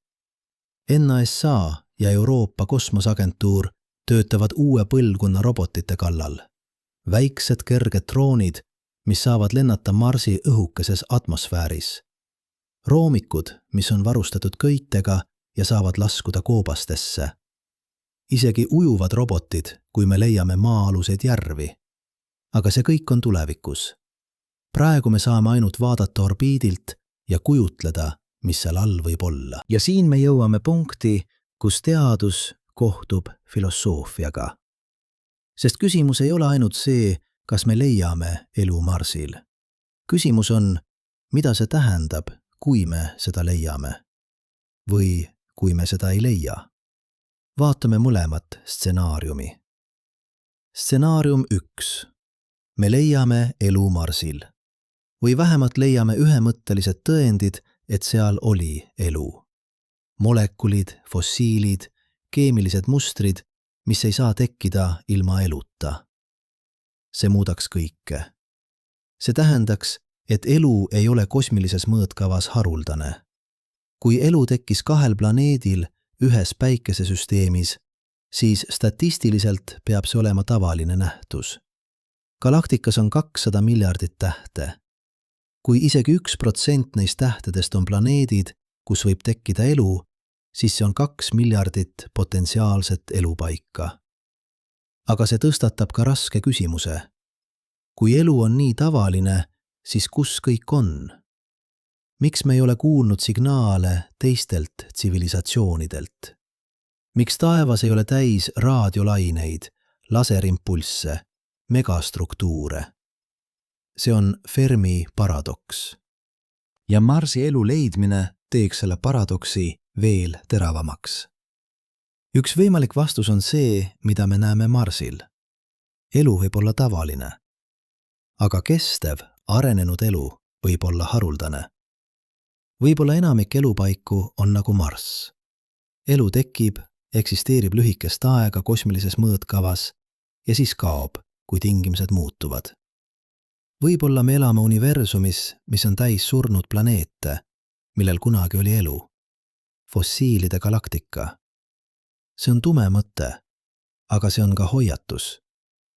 Speaker 1: NASA ja Euroopa kosmosagentuur töötavad uue põlvkonna robotite kallal. Väiksed kerged droonid, mis saavad lennata Marsi õhukeses atmosfääris. Roomikud, mis on varustatud köitega ja saavad laskuda koobastesse. Isegi ujuvad robotid, kui me leiame maa-aluseid järvi. Aga see kõik on tulevikus. Praegu me saame ainult vaadata orbiidilt ja kujutleda, mis seal all võib olla. Ja siin me jõuame punkti, kus teadus kohtub filosoofiaga. Sest küsimus ei ole ainult see, kas me leiame elu Marsil. Küsimus on, mida see tähendab, kui me seda leiame? Või kui me seda ei leia? Vaatame mõlemat stsenaariumi. Stsenaarium 1. Me leiame elu Marsil. Või vähemalt leiame ühemõttelised tõendid, et seal oli elu. Molekulid, fossiilid, keemilised mustrid, mis ei saa tekkida ilma eluta. See muudaks kõike. See tähendaks, et elu ei ole kosmilises mõõtkavas haruldane. Kui elu tekkis 2 planeedil ühes päikesesüsteemis, siis statistiliselt peab see olema tavaline nähtus. Galaktikas on 200 miljardit tähte. Kui isegi 1% neist tähtedest on planeedid, kus võib tekkida elu, siis see on 2 miljardit potentsiaalset elupaika. Aga see tõstatab ka raske küsimuse. Kui elu on nii tavaline, siis kus kõik on? Miks me ei ole kuulnud signaale teistelt tsivilisatsioonidelt? Miks taevas ei ole täis raadiolaineid, laserimpulsse, megastruktuure? See on Fermi paradoks. Ja Marsi elu leidmine teeks selle paradoksi veel teravamaks. Üks võimalik vastus on see, mida me näeme Marsil. Elu võib olla tavaline. Aga kestev, arenenud elu võib olla haruldane. Võib-olla enamik elupaiku on nagu Marss. Elu tekib, eksisteerib lühikest aega kosmilises mõõtkavas ja siis kaob, kui tingimused muutuvad. Võib-olla me elame universumis, mis on täis surnud planeete, millel kunagi oli elu. Fossiilide galaktika. See on tume mõte, aga see on ka hoiatus.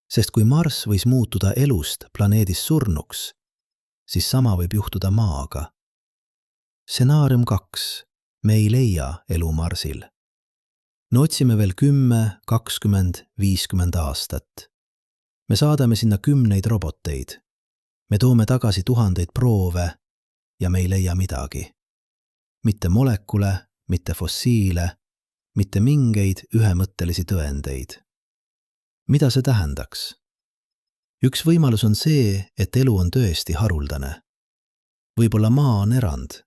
Speaker 1: Sest kui Marss võis muutuda elust planeedis surnuks, siis sama võib juhtuda Maaga. Stsenaarium 2. Me ei leia elu Marsil. Me otsime veel 10, 20, 50 aastat. Me saadame sinna 10 roboteid. Me toome tagasi 1000 proove ja me ei leia midagi. Mitte molekule, mitte fossiile, mitte mingeid ühemõttelisi tõendeid. Mida see tähendaks? Üks võimalus on see, et elu on tõesti haruldane. Võib-olla Maa on erand.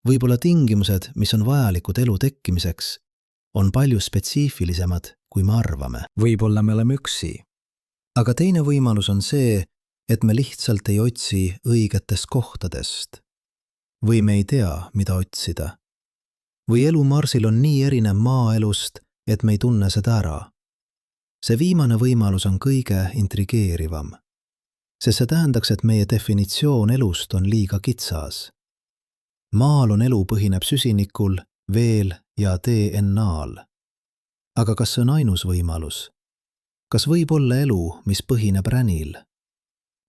Speaker 1: Võib-olla tingimused, mis on vajalikud elu tekkimiseks, on palju spetsiifilisemad, kui me arvame. Võib-olla me oleme üksi. Aga teine võimalus on see, et me lihtsalt ei otsi õigetest kohtadest. Või me ei tea, mida otsida. Või elu Marsil on nii erinev maaelust, et me ei tunne seda ära. See viimane võimalus on kõige intrigeerivam, sest see tähendaks, et meie definitsioon elust on liiga kitsas. Maal on elu põhineb süsinikul, veel ja DNA-l. Aga kas see on ainus võimalus? Kas võib olla elu, mis põhineb ränil?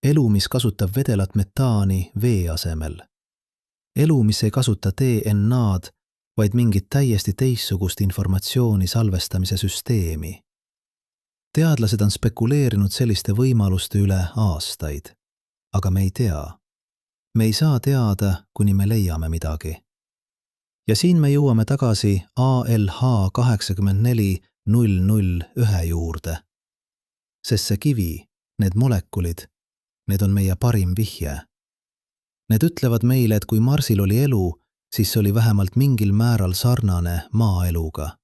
Speaker 1: Elu, mis kasutab vedelat metaani vee asemel. Elu, mis ei kasuta DNA-d, vaid mingit täiesti teistsugust informatsiooni salvestamise süsteemi. Teadlased on spekuleerinud selliste võimaluste üle aastaid, aga me ei tea. Me ei saa teada, kuni me leiame midagi. Ja siin me jõuame tagasi ALH 84001 juurde. Sest see kivi, need molekulid, need on meie parim vihje. Need ütlevad meile, et kui Marsil oli elu, siis see oli vähemalt mingil määral sarnane maaeluga.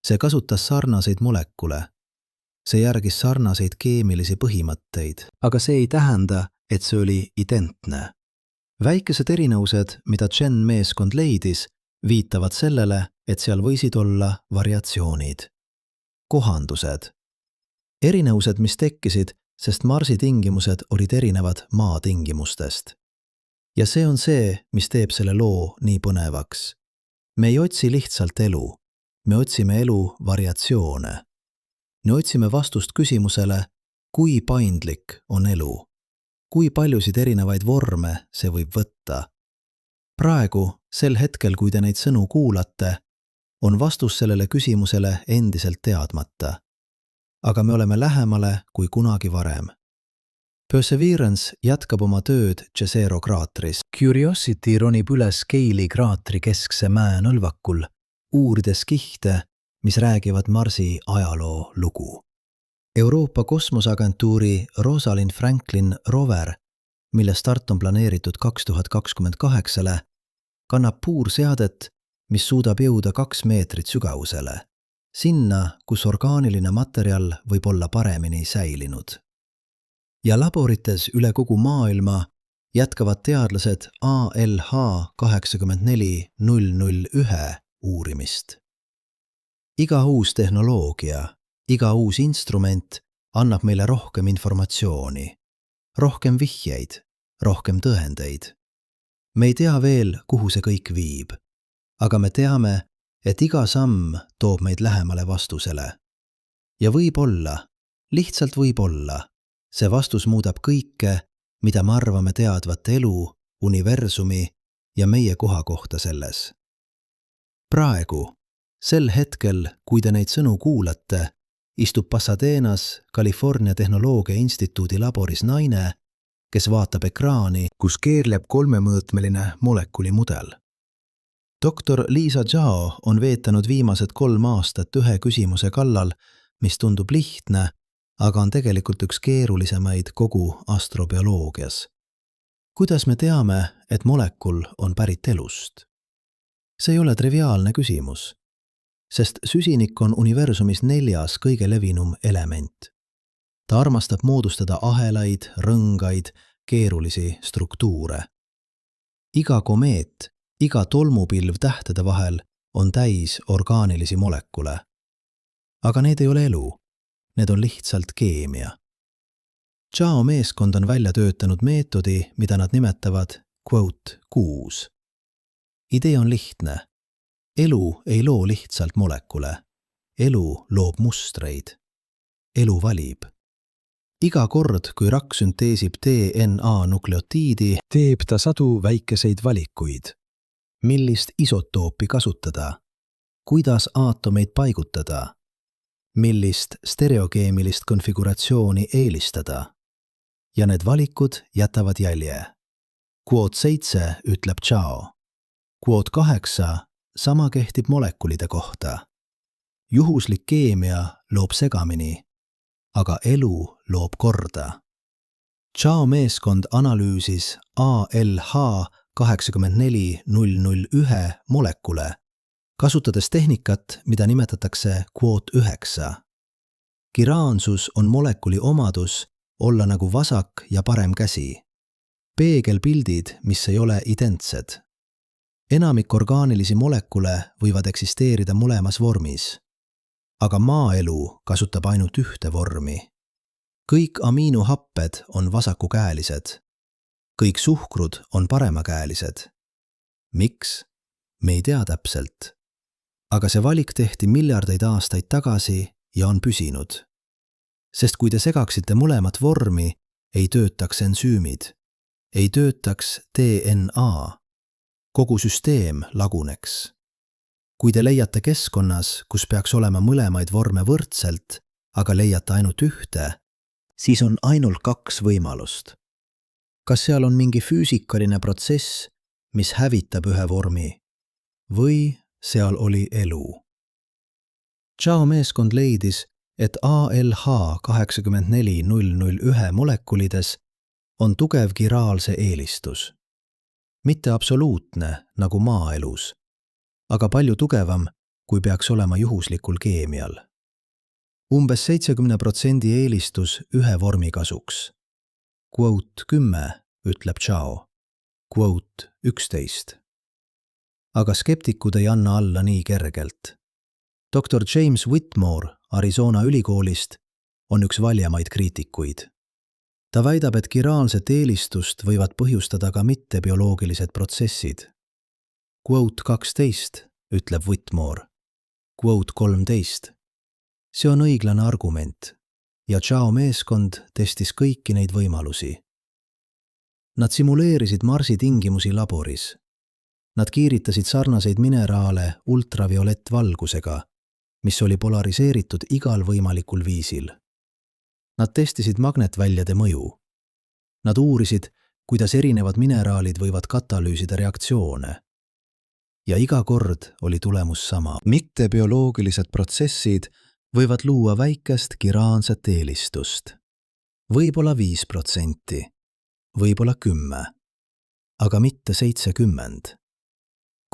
Speaker 1: See kasutas sarnaseid molekule. See järgis sarnaseid keemilisi põhimõtteid, aga see ei tähenda, et see oli identne. Väikesed erinevused, mida Chen meeskond leidis, viitavad sellele, et seal võisid olla variatsioonid. Kohandused. Erinevused, mis tekkisid, sest Marsi tingimused olid erinevad maa tingimustest. Ja see on see, mis teeb selle loo nii põnevaks. Me ei otsi lihtsalt elu, me otsime elu variatsioone. Me otsime vastust küsimusele, kui paindlik on elu, kui paljusid erinevaid vorme see võib võtta. Praegu, sel hetkel, kui te neid sõnu kuulate, on vastus sellele küsimusele endiselt teadmata. Aga me oleme lähemale kui kunagi varem. Perseverance jätkab oma tööd Jezero kraatris. Curiosity ronib üles Gale'i kraatri keskse mäenõlvakul, uurides kihte, mis räägivad Marsi ajaloo lugu. Euroopa Kosmoseagentuuri Rosalind Franklin rover, mille start on planeeritud 2028, kannab puurseadet, mis suudab jõuda 2 meetrit sügavusele, sinna, kus orgaaniline materjal võib olla paremini säilinud. Ja laborites üle kogu maailma jätkavad teadlased ALH 84001 uurimist. Iga uus tehnoloogia, iga uus instrument annab meile rohkem informatsiooni, rohkem vihjeid, rohkem tõendeid. Me ei tea veel, kuhu see kõik viib, aga me teame, et iga samm toob meid lähemale vastusele. Ja võib-olla, lihtsalt võib-olla, see vastus muudab kõike, mida me arvame teadvat elu, universumi ja meie koha kohta selles. Praegu, sel hetkel, kui te neid sõnu kuulate, istub Pasadenas California Tehnoloogia Instituudi laboris naine, kes vaatab ekraani, kus keerleb 3-mõõtmeline molekulimudel. Doktor Lisa Zhao on veetanud viimased 3 aastat ühe küsimuse kallal, mis tundub lihtne, aga on tegelikult üks keerulisemaid kogu astrobioloogias. Kuidas me teame, et molekul on pärit elust? See ei ole triviaalne küsimus, sest süsinik on universumis 4. kõige levinum element. Ta armastab moodustada ahelaid, rõngaid, keerulisi struktuure. Iga komeet, iga tolmupilv tähtede vahel on täis orgaanilisi molekule. Aga need ei ole elu, need on lihtsalt keemia. Zhao meeskond on välja töötanud meetodi, mida nad nimetavad quote 6. Idee on lihtne. Elu ei loo lihtsalt molekule. Elu loob mustreid. Elu valib. Iga kord, kui rakk sünteesib DNA nukleotiidi, teeb ta sadu väikeseid valikuid. Millist isotoopi kasutada? Kuidas aatomeid paigutada? Millist stereokeemilist konfiguratsiooni eelistada? Ja need valikud jätavad jälje. Quote 7 ütleb Zhao. Quote 8 sama kehtib molekulide kohta. Juhuslik keemia loob segamini, aga elu loob korda. Zhao meeskond analüüsis ALH 84001 molekule, kasutades tehnikat, mida nimetatakse quote 9. Kiraansus on molekuli omadus olla nagu vasak ja parem käsi. Peegelpildid, mis ei ole identsed. Enamik orgaanilisi molekule võivad eksisteerida mõlemas vormis, aga maaelu kasutab ainult ühte vormi. Kõik amiinohapped on vasakukäelised. Kõik suhkrud on paremakäelised. Miks? Me ei tea täpselt. Aga see valik tehti miljardeid aastaid tagasi ja on püsinud. Sest kui te segaksite mõlemat vormi, ei töötaks ensüümid, ei töötaks DNA. Kogu süsteem laguneks. Kui te leiate keskkonnas, kus peaks olema mõlemaid vorme võrdselt, aga leiate ainult ühte, siis on ainult 2 võimalust. Kas seal on mingi füüsikaline protsess, mis hävitab ühe vormi, või seal oli elu? Zhao meeskond leidis, et ALH 84001 molekulides on tugev kiraalse eelistus. Mitte absoluutne nagu maaelus, aga palju tugevam, kui peaks olema juhuslikul keemial. Umbes 70% eelistus ühe vormi kasuks. Quote 10 ütleb Zhao. Quote 11. Aga skeptikud ei anna alla nii kergelt. Dr. James Whitmore Arizona ülikoolist on üks valjamaid kriitikuid. Ta väidab, et kiraalset eelistust võivad põhjustada ka mittebioloogilised protsessid. Quote 12 ütleb Whitmore. Quote 13. See on õiglane argument ja Zhao meeskond testis kõiki neid võimalusi. Nad simuleerisid Marsi tingimusi laboris. Nad kiiritasid sarnaseid mineraale ultraviolettvalgusega, mis oli polariseeritud igal võimalikul viisil. Nad testisid magnetväljade mõju. Nad uurisid, kuidas erinevad mineraalid võivad katalüüsida reaktsioone. Ja iga kord oli tulemus sama. Mittebioloogilised protsessid võivad luua väikest kiraanset eelistust. Võib-olla 5%, võib-olla 10%, aga mitte 70%.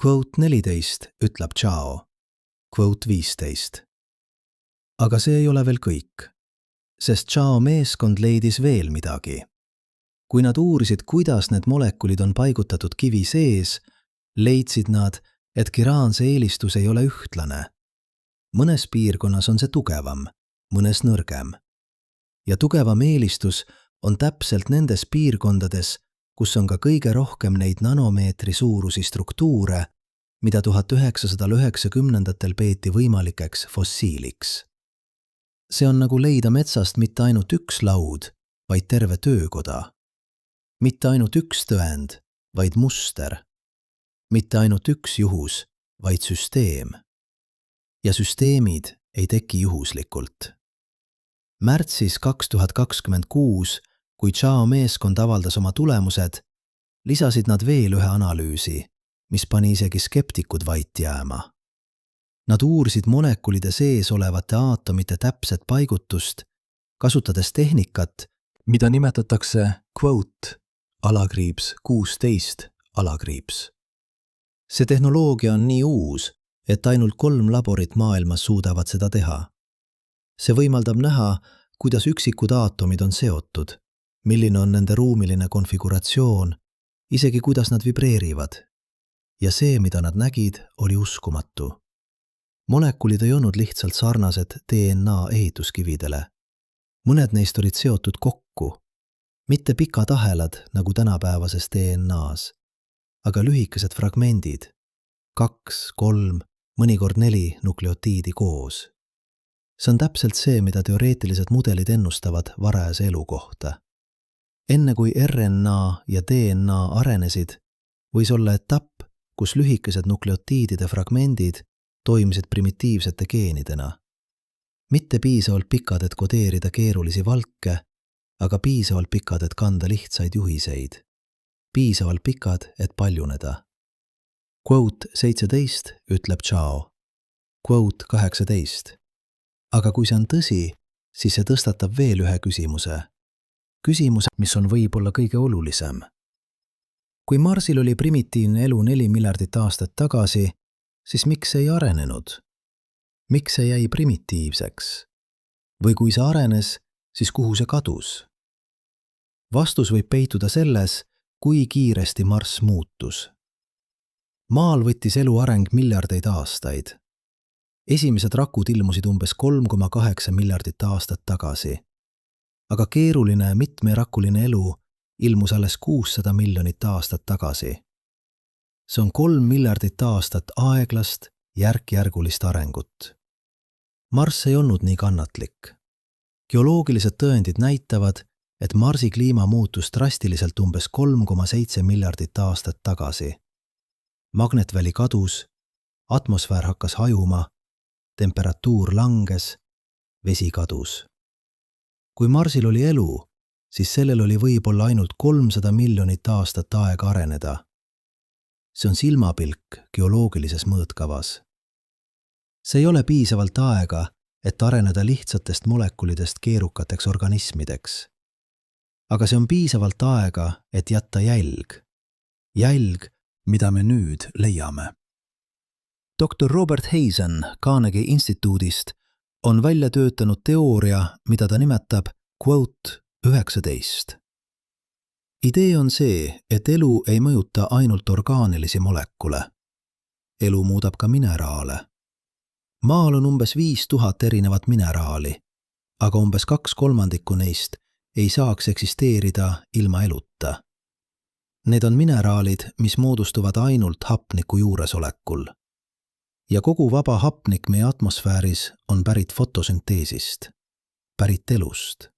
Speaker 1: Quote 14 ütleb Chao, quote 15. Aga see ei ole veel kõik, sest Chao meeskond leidis veel midagi. Kui nad uurisid, kuidas need molekulid on paigutatud kivi sees, leidsid nad, et kiraanse eelistus ei ole ühtlane. Mõnes piirkonnas on see tugevam, mõnes nõrgem. Ja tugevam eelistus on täpselt nendes piirkondades, kus on ka kõige rohkem neid nanomeetri suurusi struktuure, mida 1990-ndatel peeti võimalikeks fossiiliks. See on nagu leida metsast mitte ainult üks laud, vaid terve töökoda. Mitte ainult üks tõend, vaid muster. Mitte ainult üks juhus, vaid süsteem. Ja süsteemid ei teki juhuslikult. Märtsis 2026, kui Chao meeskond avaldas oma tulemused, lisasid nad veel ühe analüüsi, mis pani isegi skeptikud vait jääma. Nad uurisid molekulide sees olevate aatomite täpset paigutust, kasutades tehnikat, mida nimetatakse quote /16 /. See tehnoloogia on nii uus, et ainult 3 laborit maailmas suudavad seda teha. See võimaldab näha, kuidas üksikud aatomid on seotud, milline on nende ruumiline konfiguratsioon, isegi kuidas nad vibreerivad. Ja see, mida nad nägid, oli uskumatu. Molekulid ei olnud lihtsalt sarnased DNA ehituskividele. Mõned neist olid seotud kokku, mitte pikad ahelad nagu tänapäevases DNA-s, aga lühikesed fragmendid, 2, 3, mõnikord 4 nukleotiidi koos. See on täpselt see, mida teoreetilised mudelid ennustavad varajase elu kohta. Enne kui RNA ja DNA arenesid, võis olla etapp, kus lühikesed nukleotiidide fragmendid toimisid primitiivsete geenidena. Mitte piisavalt pikad, et kodeerida keerulisi valke, aga piisavalt pikad, et kanda lihtsaid juhiseid. Piisavalt pikad, et paljuneda. Quote 17 ütleb Chao. Quote 18. Aga kui see on tõsi, siis see tõstatab veel ühe küsimuse. Küsimuse, mis on võib-olla kõige olulisem. Kui Marsil oli primitiivne elu 4 miljardit aastat tagasi, siis miks see ei arenenud? Miks see jäi primitiivseks? Või kui see arenes, siis kuhu see kadus? Vastus võib peituda selles, kui kiiresti Marss muutus. Maal võttis elu areng miljardeid aastaid. Esimesed rakud ilmusid umbes 3,8 miljardit aastat tagasi. Aga keeruline ja mitmerakuline elu ilmus alles 600 miljonit aastat tagasi. See on 3 miljardit aastat aeglast, järk-järgulist arengut. Marss ei olnud nii kannatlik. Geoloogilised tõendid näitavad, et Marsi kliima muutus drastiliselt umbes 3,7 miljardit aastat tagasi. Magnetväli kadus, atmosfäär hakkas hajuma, temperatuur langes, vesi kadus. Kui Marsil oli elu, siis sellel oli võib-olla ainult 300 miljonit aastat aega areneda. See on silmapilk geoloogilises mõõtkavas. See ei ole piisavalt aega, et areneda lihtsatest molekulidest keerukateks organismideks. Aga see on piisavalt aega, et jätta jälg. Jälg, mida me nüüd leiame. Dr. Robert Hazen Carnegie instituudist on välja töötanud teooria, mida ta nimetab quote 19. Idee on see, et elu ei mõjuta ainult orgaanilisi molekule. Elu muudab ka mineraale. Maal on umbes 5000 erinevat mineraali, aga umbes 2/3 neist ei saaks eksisteerida ilma eluta. Need on mineraalid, mis moodustuvad ainult hapniku juuresolekul. Ja kogu vaba hapnik meie atmosfääris on pärit fotosünteesist, pärit elust.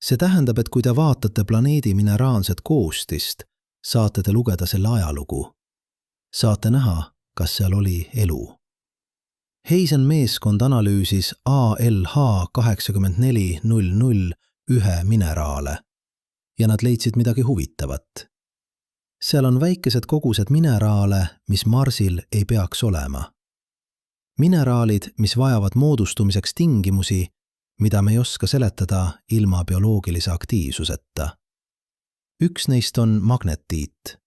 Speaker 1: See tähendab, et kui te vaatate planeedi mineraalset koostist, saate te lugeda selle ajalugu. Saate näha, kas seal oli elu. Hazen meeskond analüüsis ALH-8400 mineraale ja nad leidsid midagi huvitavat. Seal on väikesed kogused mineraale, mis Marsil ei peaks olema. Mineraalid, mis vajavad moodustumiseks tingimusi, mida me ei oska seletada ilma bioloogilise aktiivsuseta. Üks neist on magnetiit.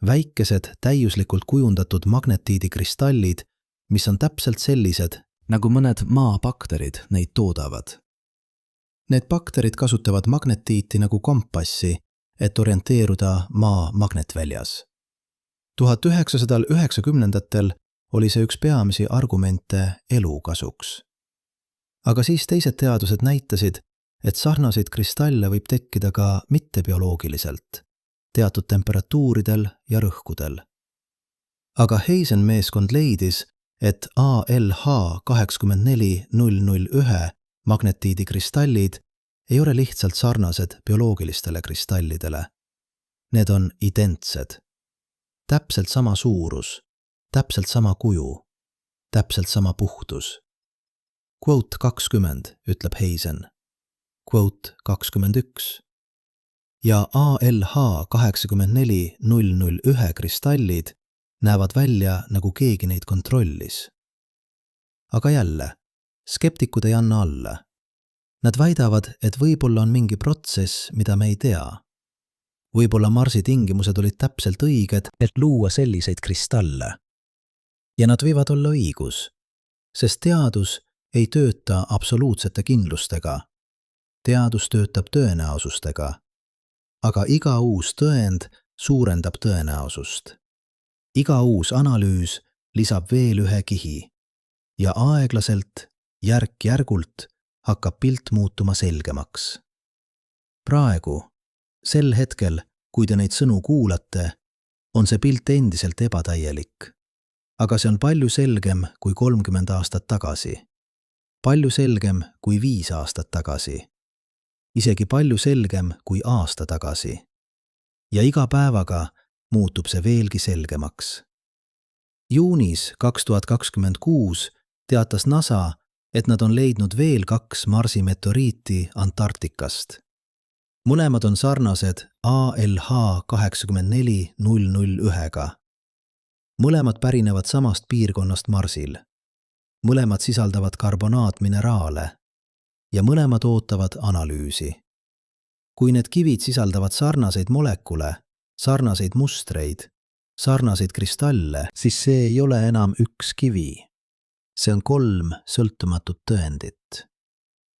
Speaker 1: Väikesed, täiuslikult kujundatud magnetiidikristallid, mis on täpselt sellised, nagu mõned maabakterid neid toodavad. Need bakterid kasutavad magnetiiti nagu kompassi, et orienteeruda maa magnetväljas. 1990-ndatel oli see üks peamisi argumente elu kasuks. Aga siis teised teadused näitasid, et sarnaseid kristalle võib tekkida ka mittebioloogiliselt, teatud temperatuuridel ja rõhkudel. Aga Heisen meeskond leidis, et ALH84001 magnetiidikristallid ei ole lihtsalt sarnased bioloogilistele kristallidele. Need on identsed. Täpselt sama suurus, täpselt sama kuju, täpselt sama puhtus. Quote 20, ütleb Heisen. Quote 21. Ja ALH84001 kristallid näevad välja, nagu keegi neid kontrollis. Aga jälle, skeptikud ei anna alla. Nad väidavad, et võib-olla on mingi protsess, mida me ei tea. Võib-olla Marsi tingimused olid täpselt õiged, et luua selliseid kristalle. Ja nad võivad olla õigus, sest teadus ei tööta absoluutsete kindlustega. Teadus töötab tõenäosustega. Aga iga uus tõend suurendab tõenäosust. Iga uus analüüs lisab veel ühe kihi. Ja aeglaselt, järk-järgult hakkab pilt muutuma selgemaks. Praegu, sel hetkel, kui te neid sõnu kuulate, on see pilt endiselt ebatäielik. Aga see on palju selgem kui 30 aastat tagasi. Palju selgem kui 5 aastat tagasi. Isegi palju selgem kui aasta tagasi. Ja iga päevaga muutub see veelgi selgemaks. Juunis 2026 teatas NASA, et nad on leidnud veel 2 Marsi meteoriiti Antarktikast. Mõlemad on sarnased ALH84001-ga. Mõlemad pärinevad samast piirkonnast Marsil. Mõlemad sisaldavad karbonaatmineraale ja mõlemad ootavad analüüsi. Kui need kivid sisaldavad sarnaseid molekule, sarnaseid mustreid, sarnaseid kristalle, siis see ei ole enam üks kivi. See on 3 sõltumatut tõendit.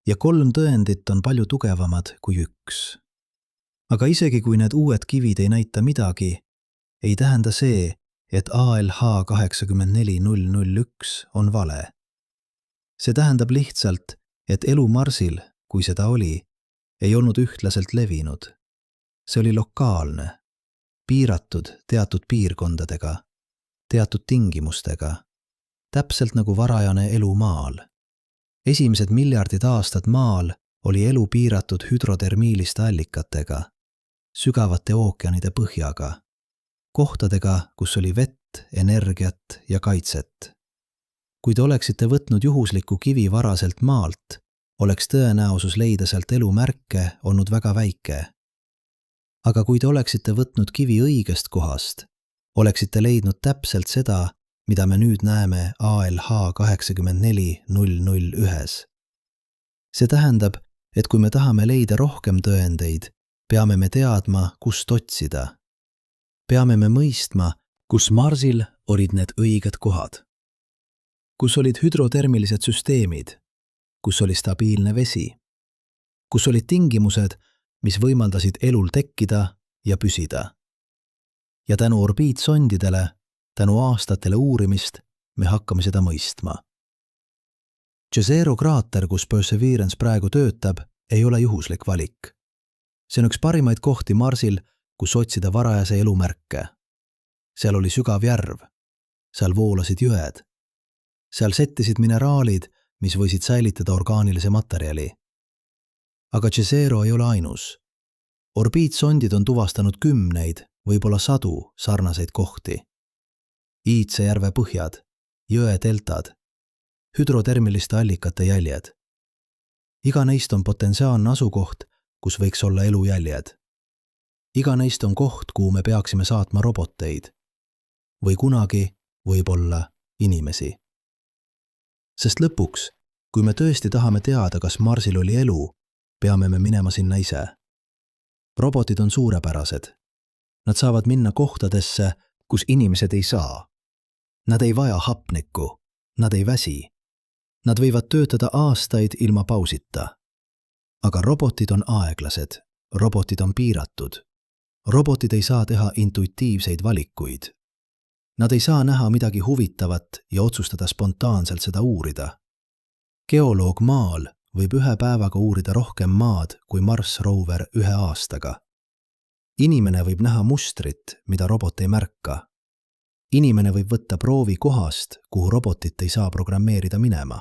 Speaker 1: Ja 3 tõendit on palju tugevamad kui 1. Aga isegi kui need uued kivid ei näita midagi, ei tähenda see, et ALH84001 on vale. See tähendab lihtsalt, et elu Marsil, kui seda oli, ei olnud ühtlaselt levinud. See oli lokaalne, piiratud teatud piirkondadega, teatud tingimustega, täpselt nagu varajane elu Maal. Esimesed miljardid aastad Maal oli elu piiratud hüdrotermiiliste allikatega, sügavate ookeanide põhjaga, kohtadega, kus oli vett, energiat ja kaitset. Kui te oleksite võtnud juhusliku kivi varaselt Maalt, oleks tõenäosus leida sealt elumärke olnud väga väike. Aga kui te oleksite võtnud kivi õigest kohast, oleksite leidnud täpselt seda, mida me nüüd näeme ALH84001. See tähendab, et kui me tahame leida rohkem tõendeid, peame me teadma, kust otsida. Peame me mõistma, kus Marsil olid need õiged kohad. Kus olid hüdrotermilised süsteemid, kus oli stabiilne vesi, kus olid tingimused, mis võimaldasid elul tekkida ja püsida. Ja tänu orbiitsondidele, tänu aastatele uurimist, me hakkame seda mõistma. Jezero kraater, kus Perseverance praegu töötab, ei ole juhuslik valik. See on üks parimaid kohti Marsil, kus otsida varajase elu märke. Seal oli sügav järv, seal voolasid jõed, seal settisid mineraalid, mis võisid säilitada orgaanilise materjali. Aga Jezero ei ole ainus. Orbiitsondid on tuvastanud 10, võib-olla 100 sarnaseid kohti. Iidse järve põhjad, jõe deltad, hüdrotermiliste allikate jäljed. Iga neist on potentsiaalne asukoht, kus võiks olla elujäljed. Iga neist on koht, kuhu me peaksime saatma roboteid. Või kunagi võib-olla inimesi. Sest lõpuks, kui me tõesti tahame teada, kas Marsil oli elu, peame me minema sinna ise. Robotid on suurepärased. Nad saavad minna kohtadesse, kus inimesed ei saa. Nad ei vaja hapnikku, nad ei väsi. Nad võivad töötada aastaid ilma pausita. Aga robotid on aeglased, robotid on piiratud. Robotid ei saa teha intuitiivseid valikuid. Nad ei saa näha midagi huvitavat ja otsustada spontaanselt seda uurida. Geoloog Maal võib ühe päevaga uurida rohkem maad kui Mars Rover 1 aastaga. Inimene võib näha mustrit, mida robot ei märka. Inimene võib võtta proovi kohast, kuhu robotit ei saa programmeerida minema.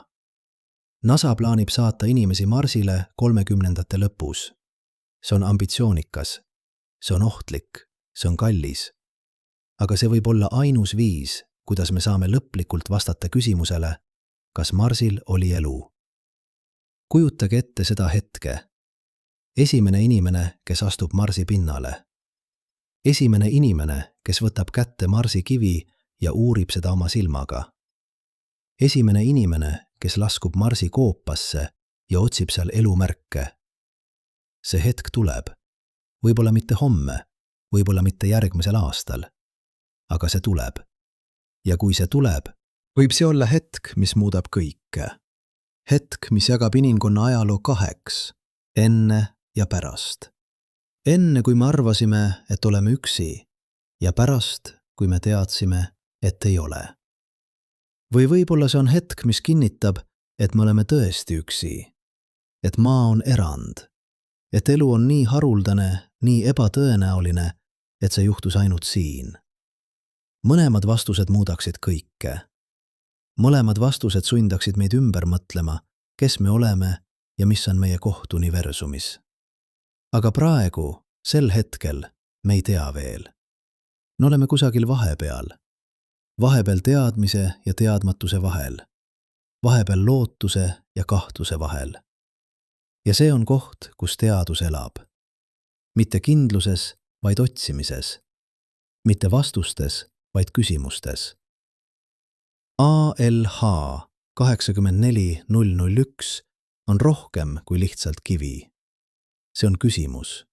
Speaker 1: NASA plaanib saata inimesi Marsile 30ndate lõpus. See on ambitsioonikas, see on ohtlik, see on kallis. Aga see võib olla ainus viis, kuidas me saame lõplikult vastata küsimusele, kas Marsil oli elu. Kujutage ette seda hetke. Esimene inimene, kes astub Marsi pinnale. Esimene inimene, kes võtab kätte Marsi kivi ja uurib seda oma silmaga. Esimene inimene, kes laskub Marsi koopasse ja otsib seal elumärke. See hetk tuleb. Võib-olla mitte homme, võib-olla mitte järgmisel aastal. Aga see tuleb. Ja kui see tuleb, võib see olla hetk, mis muudab kõike. Hetk, mis jagab inimkonna ajaloo 2, enne ja pärast. Enne, kui me arvasime, et oleme üksi, ja pärast, kui me teadsime, et ei ole. Või võib-olla see on hetk, mis kinnitab, et me oleme tõesti üksi, et maa on erand, et elu on nii haruldane, nii ebatõenäoline, et see juhtus ainult siin. Mõlemad vastused muudaksid kõike. Mõlemad vastused sundaksid meid ümber mõtlema, kes me oleme ja mis on meie koht universumis. Aga praegu, sel hetkel, me ei tea veel. Me oleme kusagil vahepeal. Vahepeal teadmise ja teadmatuse vahel. Vahepeal lootuse ja kahtluse vahel. Ja see on koht, kus teadus elab. Mitte kindluses, vaid otsimises. Mitte vastustes, vaid küsimustes. ALH 84001 on rohkem kui lihtsalt kivi. See on küsimus.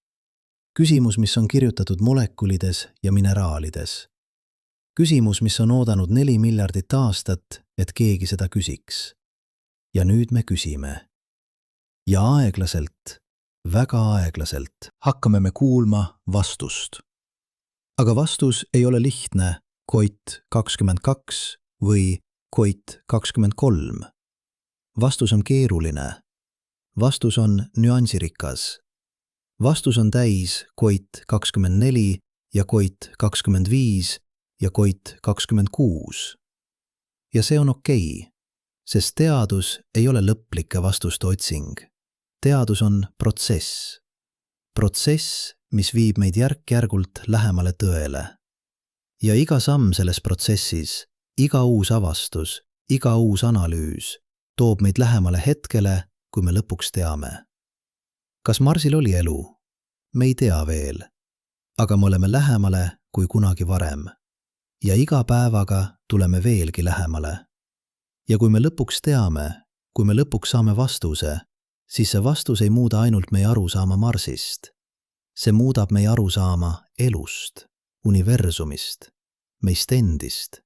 Speaker 1: Küsimus, mis on kirjutatud molekulides ja mineraalides. Küsimus, mis on oodanud 4 miljardit aastat, et keegi seda küsiks. Ja nüüd me küsime. Ja aeglaselt, väga aeglaselt hakkame me kuulma vastust. Aga vastus ei ole lihtne Koit 22 või Koit 23. Vastus on keeruline. Vastus on nüansirikas. Vastus on täis Koit 24 ja Koit 25 ja Koit 26. Ja see on okei, sest teadus ei ole lõplike vastuste otsing. Teadus on protsess. Protsess, mis viib meid järk-järgult lähemale tõele. Ja iga samm selles protsessis, iga uus avastus, iga uus analüüs toob meid lähemale hetkele, kui me lõpuks teame. Kas Marsil oli elu? Me ei tea veel. Aga me oleme lähemale kui kunagi varem. Ja iga päevaga tuleme veelgi lähemale. Ja kui me lõpuks teame, kui me lõpuks saame vastuse, siis see vastus ei muuda ainult meie arusaama Marsist. See muudab meie arusaama elust, universumist, meist endist.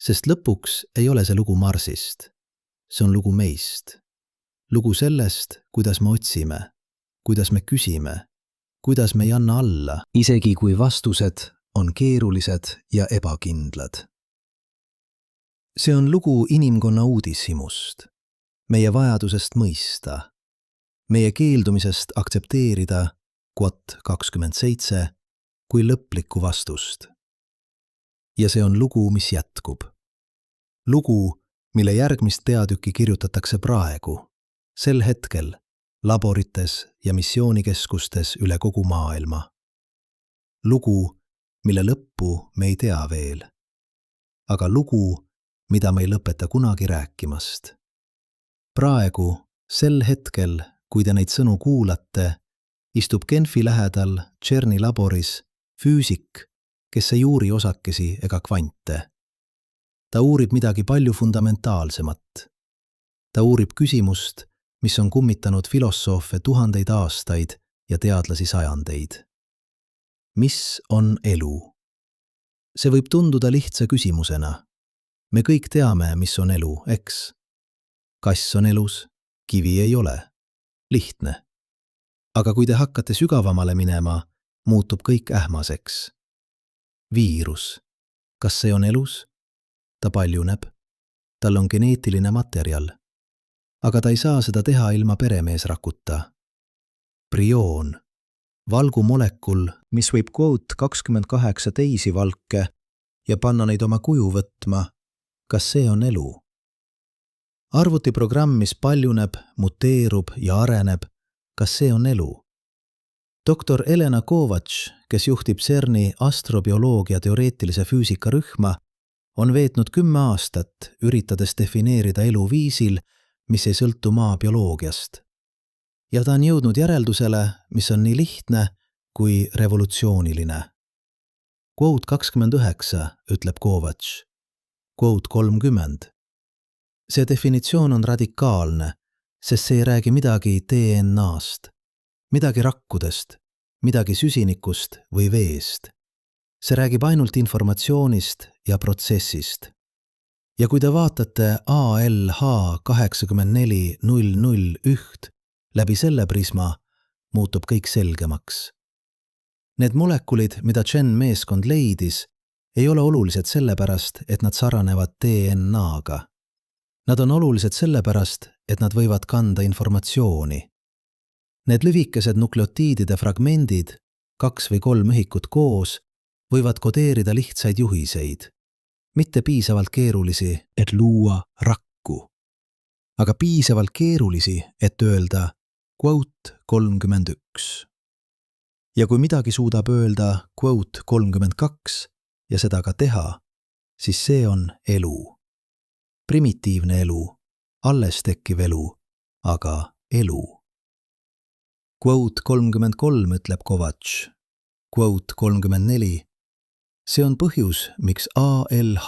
Speaker 1: Sest lõpuks ei ole see lugu Marsist. See on lugu meist. Lugu sellest, kuidas me otsime, kuidas me küsime, kuidas me ei anna alla, isegi kui vastused on keerulised ja ebakindlad. See on lugu inimkonna uudishimust, meie vajadusest mõista, meie keeldumisest aktsepteerida Quot 27 kui lõplikku vastust. Ja see on lugu, mis jätkub. Lugu, mille järgmist peatükki kirjutatakse praegu, sel hetkel, laborites ja missioonikeskustes üle kogu maailma. Lugu, mille lõppu me ei tea veel. Aga lugu, mida me ei lõpeta kunagi rääkimast. Praegu, sel hetkel, kui te neid sõnu kuulate, istub Genfi lähedal CERN-i laboris füüsik, kes ei uuri osakesi ega kvante. Ta uurib midagi palju fundamentaalsemat, Ta uurib küsimust, mis on kummitanud filosoofe tuhandeid aastaid ja teadlasi sajandeid. Mis on elu? See võib tunduda lihtsa küsimusena. Me kõik teame, mis on elu, eks? Kass on elus, kivi ei ole. Lihtne. Aga kui te hakkate sügavamale minema, muutub kõik ähmaseks. Viirus. Kas see on elus? Ta paljuneb. Tal on geneetiline materjal. Aga ta ei saa seda teha ilma peremeesrakuta. Prioon. Valgumolekul, mis võib quote 28 teisi valke ja panna neid oma kuju võtma. Kas see on elu? Arvutiprogramm, mis paljuneb, muteerub ja areneb. Kas see on elu? Doktor Elena Kovatš, kes juhtib CERN-i astrobioloogia teoreetilise füüsika rühma, on veetnud 10 aastat, üritades defineerida elu viisil, mis ei sõltu maa bioloogiast. Ja ta on jõudnud järeldusele, mis on nii lihtne kui revolutsiooniline. Quote 29, ütleb Kovatš. Quote 30. See definitsioon on radikaalne, sest see ei räägi midagi DNA-st, midagi rakkudest, midagi süsinikust või veest. See räägib ainult informatsioonist ja protsessist. Ja kui te vaatate ALH 84001 läbi selle prisma, muutub kõik selgemaks. Need molekulid, mida Chen meeskond leidis, ei ole olulised sellepärast, et nad saranevad DNA-ga. Nad on olulised sellepärast, et nad võivad kanda informatsiooni. Need lüvikesed nukleotiidide fragmendid, 2 või 3 ühikut koos, võivad kodeerida lihtsaid juhiseid. Mitte piisavalt keerulisi, et luua rakku. Aga piisavalt keerulisi, et öelda quote 31. Ja kui midagi suudab öelda quote 32 ja seda ka teha, siis see on elu. Primitiivne elu, alles tekkiv elu, aga elu. Quote 33 ütleb Kovatš. Quote 34. See on põhjus, miks ALH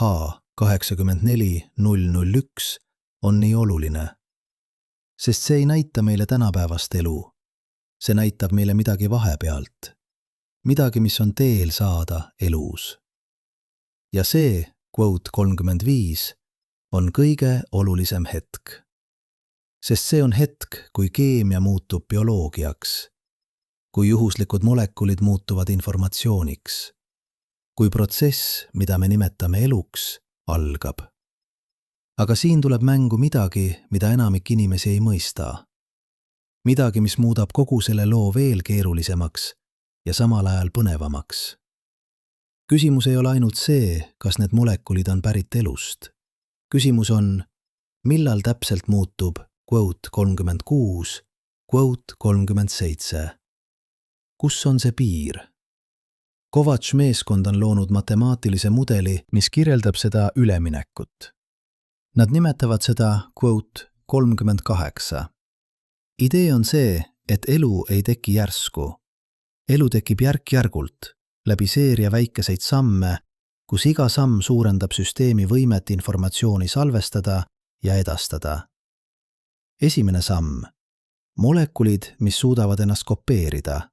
Speaker 1: 84001 on nii oluline. Sest see ei näita meile tänapäevast elu. See näitab meile midagi vahepealt. Midagi, mis on teel saada elus. Ja see, quote 35, on kõige olulisem hetk. Sest see on hetk, kui keemia muutub bioloogiaks. Kui juhuslikud molekulid muutuvad informatsiooniks. Kui protsess, mida me nimetame eluks, algab. Aga siin tuleb mängu midagi, mida enamik inimesi ei mõista. Midagi, mis muudab kogu selle loo veel keerulisemaks ja samal ajal põnevamaks. Küsimus ei ole ainult see, kas need molekulid on pärit elust. Küsimus on, millal täpselt muutub quote 36, quote 37. Kus on see piir? Kovatš meeskond on loonud matemaatilise mudeli, mis kirjeldab seda üleminekut. Nad nimetavad seda quote 38. Idee on see, et elu ei teki järsku. Elu tekib järk-järgult, läbi seeria väikeseid samme, kus iga samm suurendab süsteemi võimet informatsiooni salvestada ja edastada. Esimene samm. Molekulid, mis suudavad ennast kopeerida.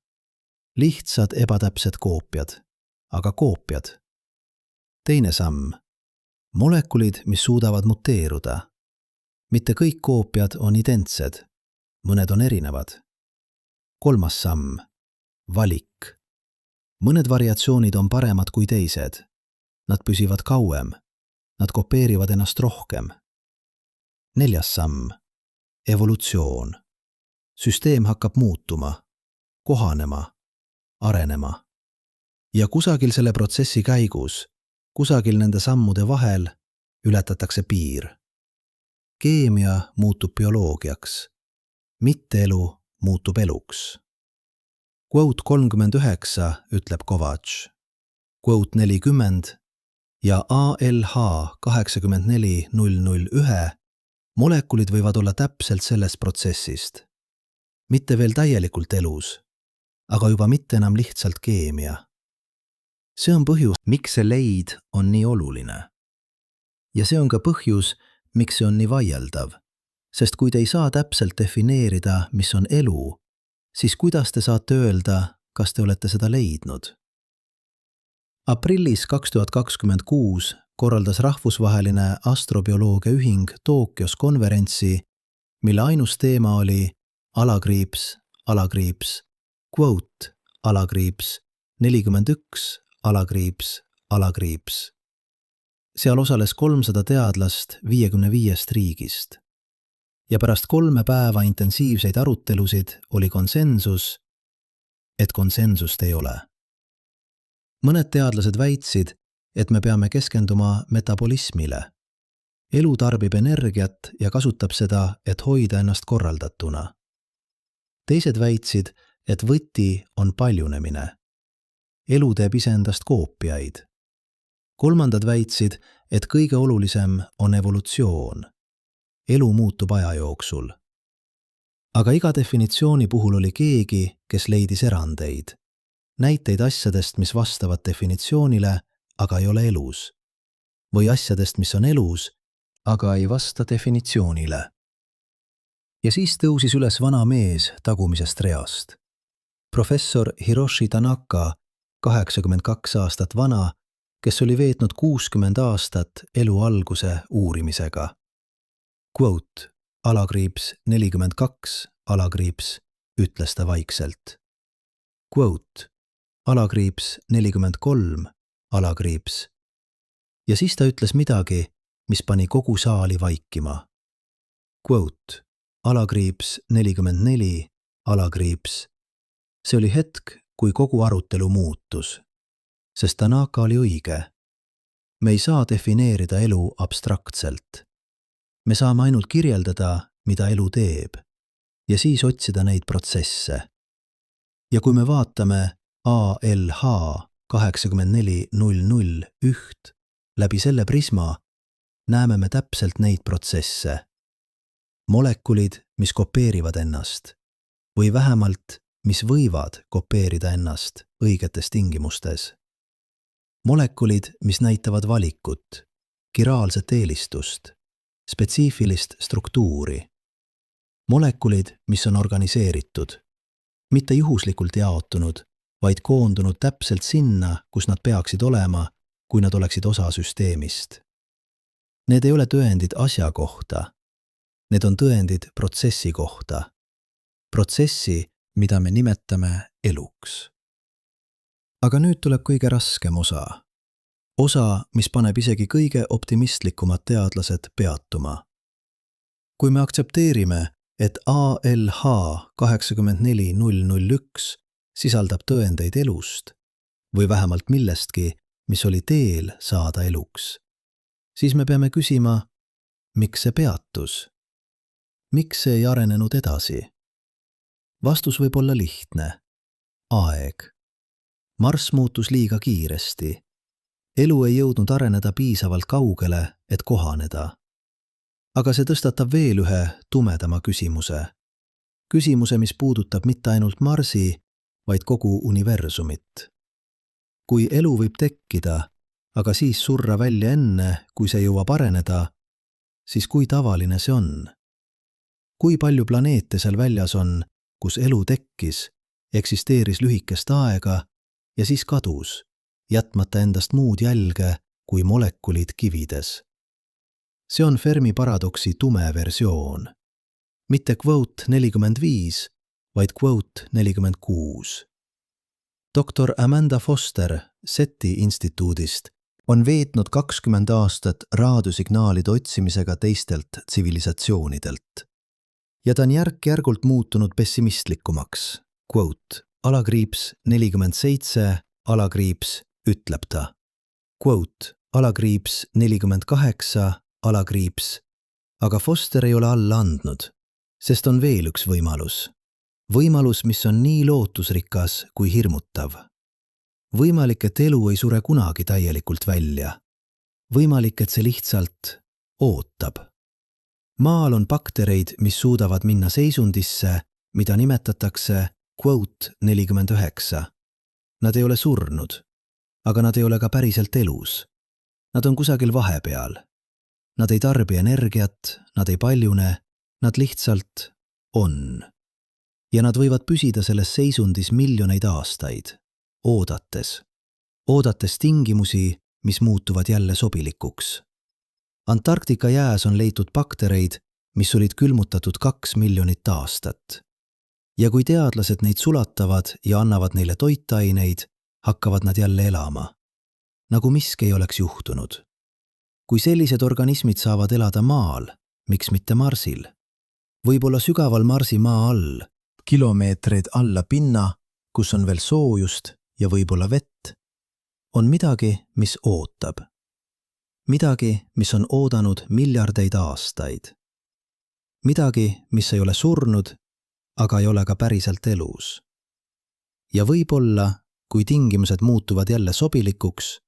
Speaker 1: Lihtsad ebatäpsed koopiad, aga koopiad. Teine samm. Molekulid, mis suudavad muteeruda. Mitte kõik koopiad on identsed, mõned on erinevad. Kolmas samm. Valik. Mõned variatsioonid on paremad kui teised. Nad püsivad kauem. Nad kopeerivad ennast rohkem. Neljas samm. Evolutsioon. Süsteem hakkab muutuma, kohanema, arenema. Ja kusagil selle protsessi käigus, kusagil nende sammude vahel ületatakse piir. Keemia muutub bioloogiaks. Mitteelu muutub eluks. Quote 39 ütleb Kovatš. Quote 40 ja ALH 84001 molekulid võivad olla täpselt sellest protsessist. Mitte veel täielikult elus, aga juba mitte enam lihtsalt keemia. See on põhjus, miks see leid on nii oluline. Ja see on ka põhjus, miks see on nii vaieldav. Sest kui te ei saa täpselt defineerida, mis on elu, siis kuidas te saate öelda, kas te olete seda leidnud? Aprillis 2026 korraldas rahvusvaheline astrobioloogia ühing Tokyos konverentsi, mille ainus teema oli quote 41 . Seal osales 300 teadlast 55 riigist. Ja pärast 3 päeva intensiivseid arutelusid oli konsensus, et konsensust ei ole. Mõned teadlased väitsid, et me peame keskenduma metabolismile. Elu tarbib energiat ja kasutab seda, et hoida ennast korraldatuna. Teised väitsid, et võti on paljunemine. Elu teeb iseendast koopiaid. Kolmandad väitsid, et kõige olulisem on evolutsioon. Elu muutub aja jooksul. Aga iga definitsiooni puhul oli keegi, kes leidis erandeid. Näiteid asjadest, mis vastavad definitsioonile, aga ei ole elus. Või asjadest, mis on elus, aga ei vasta definitsioonile. Ja siis tõusis üles vana mees tagumisest reast. Professor Hiroshi Tanaka, 82 aastat vana, kes oli veetnud 60 aastat elu alguse uurimisega. Quote 42 ütles ta vaikselt. Quote 43 . Ja siis ta ütles midagi, mis pani kogu saali vaikima. Quote 44 . See oli hetk, kui kogu arutelu muutus, sest Tanaka oli õige. Me ei saa defineerida elu abstraktselt. Me saame ainult kirjeldada, mida elu teeb, ja siis otsida neid protsesse. Ja kui me vaatame ALH 8400 läbi selle prisma, näeme me täpselt neid protsesse. Molekulid, mis kopeerivad ennast, või vähemalt, mis võivad kopeerida ennast õigetes tingimustes. Molekulid, mis näitavad valikut, kiraalset eelistust, spetsiifilist struktuuri. Molekulid, mis on organiseeritud, mitte juhuslikult jaotunud, vaid koondunud täpselt sinna, kus nad peaksid olema, kui nad oleksid osa süsteemist. Need ei ole tõendid asja kohta. Need on tõendid protsessi kohta. Protsessi, mida me nimetame eluks. Aga nüüd tuleb kõige raskem osa. Osa, mis paneb isegi kõige optimistlikumad teadlased peatuma. Kui me aktsepteerime, et ALH 84001 sisaldab tõendeid elust või vähemalt millestki, mis oli teel saada eluks, siis me peame küsima, miks see peatus? Miks see ei arenenud edasi? Vastus võib olla lihtne. Aeg. Marss muutus liiga kiiresti. Elu ei jõudnud areneda piisavalt kaugele, et kohaneda. Aga see tõstatab veel ühe tumedama küsimuse. Küsimuse, mis puudutab mitte ainult Marsi, vaid kogu universumit. Kui elu võib tekkida, aga siis surra välja enne, kui see jõuab areneda, siis kui tavaline see on? Kui palju planeete seal väljas on, kus elu tekkis, eksisteeris lühikest aega ja siis kadus, jätmata endast muud jälge kui molekulid kivides. See on Fermi paradoksi tume versioon. Mitte quote 45, vaid quote 46. Doktor Amanda Foster SETI instituudist on veetnud 20 aastat raadiosignaalide otsimisega teistelt tsivilisatsioonidelt. Ja ta on järk-järgult muutunud pessimistlikumaks. Quote 47 ütleb ta. Quote 48 aga Foster ei ole alla andnud, sest on veel üks võimalus. Võimalus, mis on nii lootusrikas kui hirmutav. Võimalik, et elu ei sure kunagi täielikult välja. Võimalik, et see lihtsalt ootab. Maal on baktereid, mis suudavad minna seisundisse, mida nimetatakse quote 49. Nad ei ole surnud, aga nad ei ole ka päriselt elus. Nad on kusagil vahepeal. Nad ei tarbi energiat, nad ei paljune, Nad lihtsalt on. Ja nad võivad püsida selles seisundis miljoneid aastaid, oodates tingimusi, mis muutuvad jälle sobilikuks. Antarktika jääs on leitud baktereid, mis olid külmutatud 2 miljonit aastat. Ja kui teadlased neid sulatavad ja annavad neile toitaineid, hakkavad nad jälle elama. Nagu miski ei oleks juhtunud. Kui sellised organismid saavad elada maal, miks mitte Marsil? Võib-olla sügaval Marsi maa all, kilomeetreid alla pinna, kus on veel soojust ja võib-olla vett, on midagi, mis ootab. Midagi, mis on oodanud miljardeid aastaid. Midagi, mis ei ole surnud, aga ei ole ka päriselt elus. Ja võib-olla, kui tingimused muutuvad jälle sobilikuks,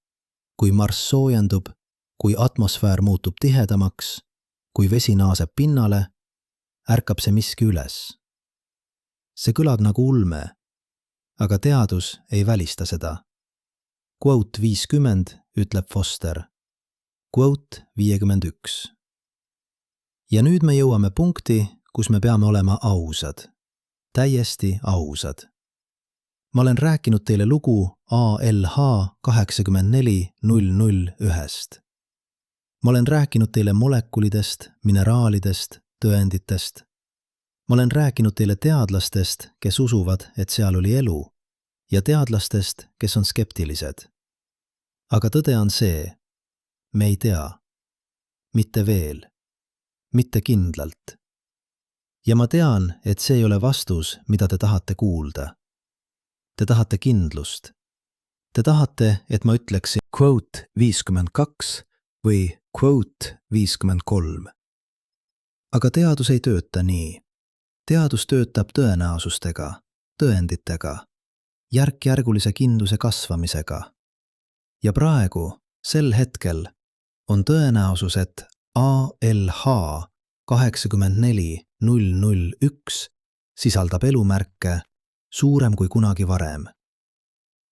Speaker 1: kui Marss soojendub, kui atmosfäär muutub tihedamaks, kui vesi naaseb pinnale, ärkab see miski üles. See kõlab nagu ulme, aga teadus ei välista seda. Quote 50 ütleb Foster. Quote 51. Ja nüüd me jõuame punkti, kus me peame olema ausad. Täiesti ausad. Ma olen rääkinud teile lugu ALH 84001. Ma olen rääkinud teile molekulidest, mineraalidest, tõenditest. Ma olen rääkinud teile teadlastest, kes usuvad, et seal oli elu, ja teadlastest, kes on skeptilised. Aga tõde on see, me ei tea. Mitte veel. Mitte kindlalt. Ja ma tean, et see ei ole vastus, mida te tahate kuulda. Te tahate kindlust. Te tahate, et ma ütleksin quote 52 või quote 53. Aga teadus ei tööta nii. Teadus töötab tõenäosustega, tõenditega, järk-järgulise kindluse kasvamisega. Ja praegu, sel hetkel, on tõenäosus, et ALH 84001 sisaldab elumärke suurem kui kunagi varem.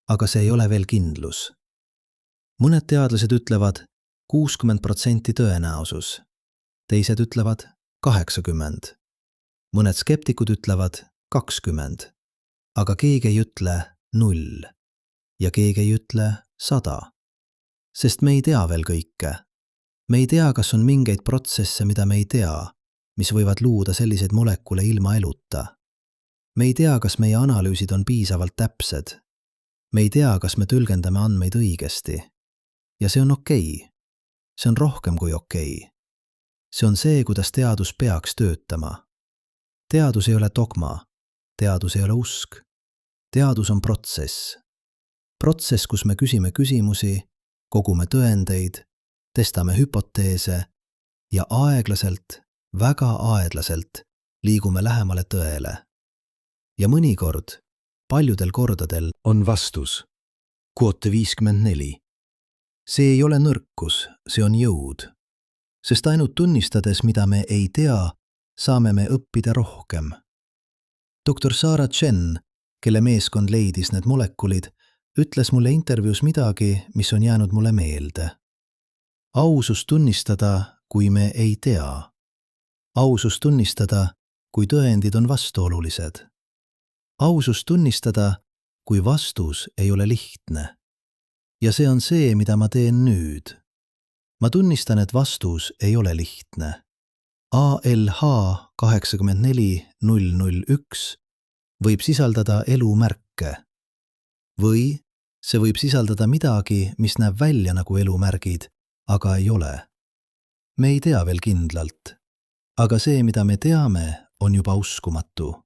Speaker 1: Aga see ei ole veel kindlus. Mõned teadlased ütlevad 60% tõenäosus, teised ütlevad 80%. Mõned skeptikud ütlevad 20%, aga keegi ei ütle 0 ja keegi ei ütle 100, sest me ei tea veel kõike. Me ei tea, kas on mingeid protsesse, mida me ei tea, mis võivad luuda selliseid molekule ilma eluta. Me ei tea, kas meie analüüsid on piisavalt täpsed. Me ei tea, kas me tõlgendame andmeid õigesti. Ja see on okei. See on rohkem kui okei. See on see, kuidas teadus peaks töötama. Teadus ei ole dogma. Teadus ei ole usk. Teadus on protsess. Protsess, kus me küsime küsimusi, kogume tõendeid, testame hüpoteese ja aeglaselt, väga aeglaselt liigume lähemale tõele. Ja mõnikord, paljudel kordadel on vastus. Quote 54. See ei ole nõrkus, see on jõud. Sest ainult tunnistades, mida me ei tea, saame me õppida rohkem. Dr. Sarah Chen, kelle meeskond leidis need molekulid, ütles mulle intervjuus midagi, mis on jäänud mulle meelde. Ausus tunnistada, kui me ei tea. Ausus tunnistada, kui tõendid on vastuolulised. Ausus tunnistada, kui vastus ei ole lihtne. Ja see on see, mida ma teen nüüd. Ma tunnistan, et vastus ei ole lihtne. ALH 84001 võib sisaldada elumärke. Või see võib sisaldada midagi, mis näeb välja nagu elumärgid, aga ei ole. Me ei tea veel kindlalt. Aga see, mida me teame, on juba uskumatu.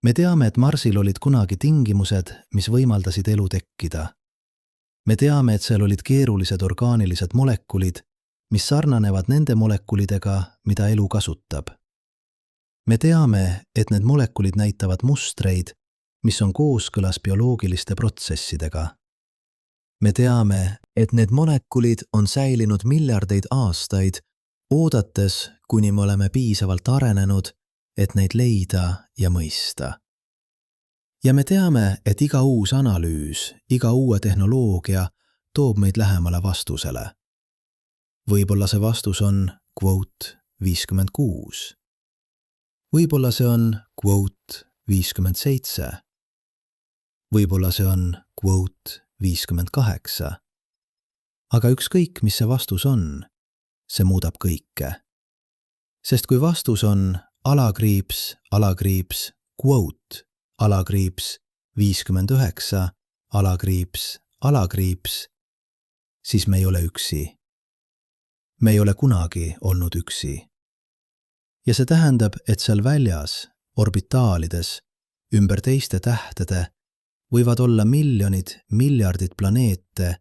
Speaker 1: Me teame, et Marsil olid kunagi tingimused, mis võimaldasid elu tekkida. Me teame, et seal olid keerulised orgaanilised molekulid, mis sarnanevad nende molekulidega, mida elu kasutab. Me teame, et need molekulid näitavad mustreid, mis on kooskõlas bioloogiliste protsessidega. Me teame, et need molekulid on säilinud miljardeid aastaid, oodates, kuni me oleme piisavalt arenenud, et neid leida ja mõista. Ja me teame, et iga uus analüüs, iga uue tehnoloogia toob meid lähemale vastusele. Võib-olla see vastus on quote 56. Võib-olla see on quote 57. Võib-olla see on quote 58. Aga ükskõik, mis see vastus on, see muudab kõike. Sest kui vastus on // quote // 59 // siis me ei ole üksi. Me ei ole kunagi olnud üksi. Ja see tähendab, et seal väljas, orbitaalides, ümber teiste tähtede, võivad olla miljonid, miljardid planeete,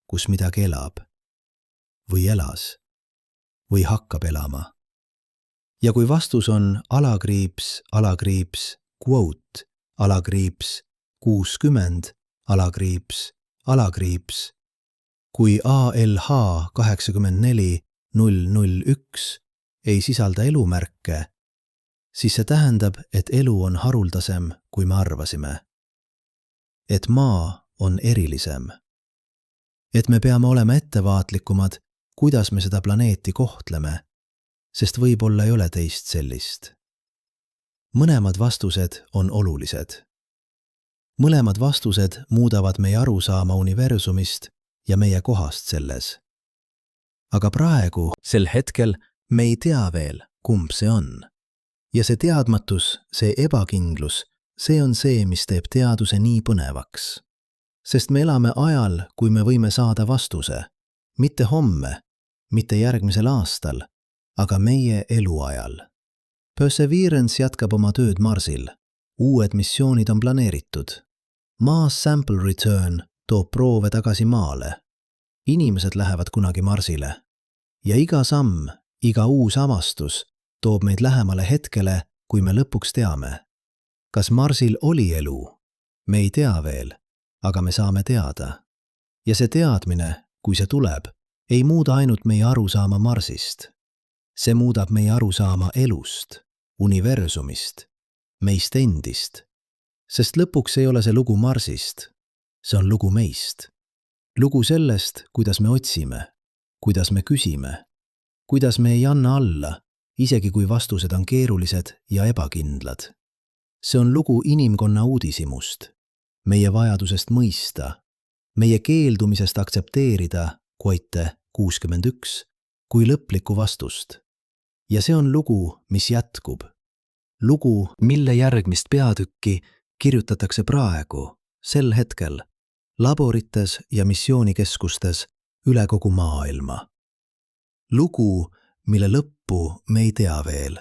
Speaker 1: kus midagi elab, või elas, või hakkab elama. Ja kui vastus on // quote // 60 // kui ALH 84001 ei sisalda elumärke, siis see tähendab, et elu on haruldasem, kui me arvasime. Et maa on erilisem. Et me peame olema ettevaatlikumad, kuidas me seda planeeti kohtleme, sest võib-olla ei ole teist sellist. Mõlemad vastused on olulised. Mõlemad vastused muudavad meie arusaama universumist ja meie kohast selles. Aga praegu, sel hetkel, me ei tea veel, kumb see on. Ja see teadmatus, see ebakindlus, see on see, mis teeb teaduse nii põnevaks. Sest me elame ajal, kui me võime saada vastuse. Mitte homme, mitte järgmisel aastal, aga meie eluajal. Perseverance jätkab oma tööd Marsil. Uued missioonid on planeeritud. Mars Sample Return toob proove tagasi maale. Inimesed lähevad kunagi Marsile. Ja iga samm, iga uus avastus toob meid lähemale hetkele, kui me lõpuks teame. Kas Marsil oli elu? Me ei tea veel, aga me saame teada. Ja see teadmine, kui see tuleb, ei muuda ainult meie arusaama Marsist. See muudab meie arusaama elust, universumist, meist endist. Sest lõpuks ei ole see lugu Marsist. See on lugu meist. Lugu sellest, kuidas me otsime, kuidas me küsime, kuidas me ei anna alla, isegi kui vastused on keerulised ja ebakindlad. See on lugu inimkonna uudishimust, meie vajadusest mõista, meie keeldumisest aktsepteerida quote 61 kui lõplikku vastust. Ja see on lugu, mis jätkub. Lugu, mille järgmist peatükki kirjutatakse praegu, sel hetkel, laborites ja missioonikeskustes üle kogu maailma. Lugu, mille lõppu me ei tea veel,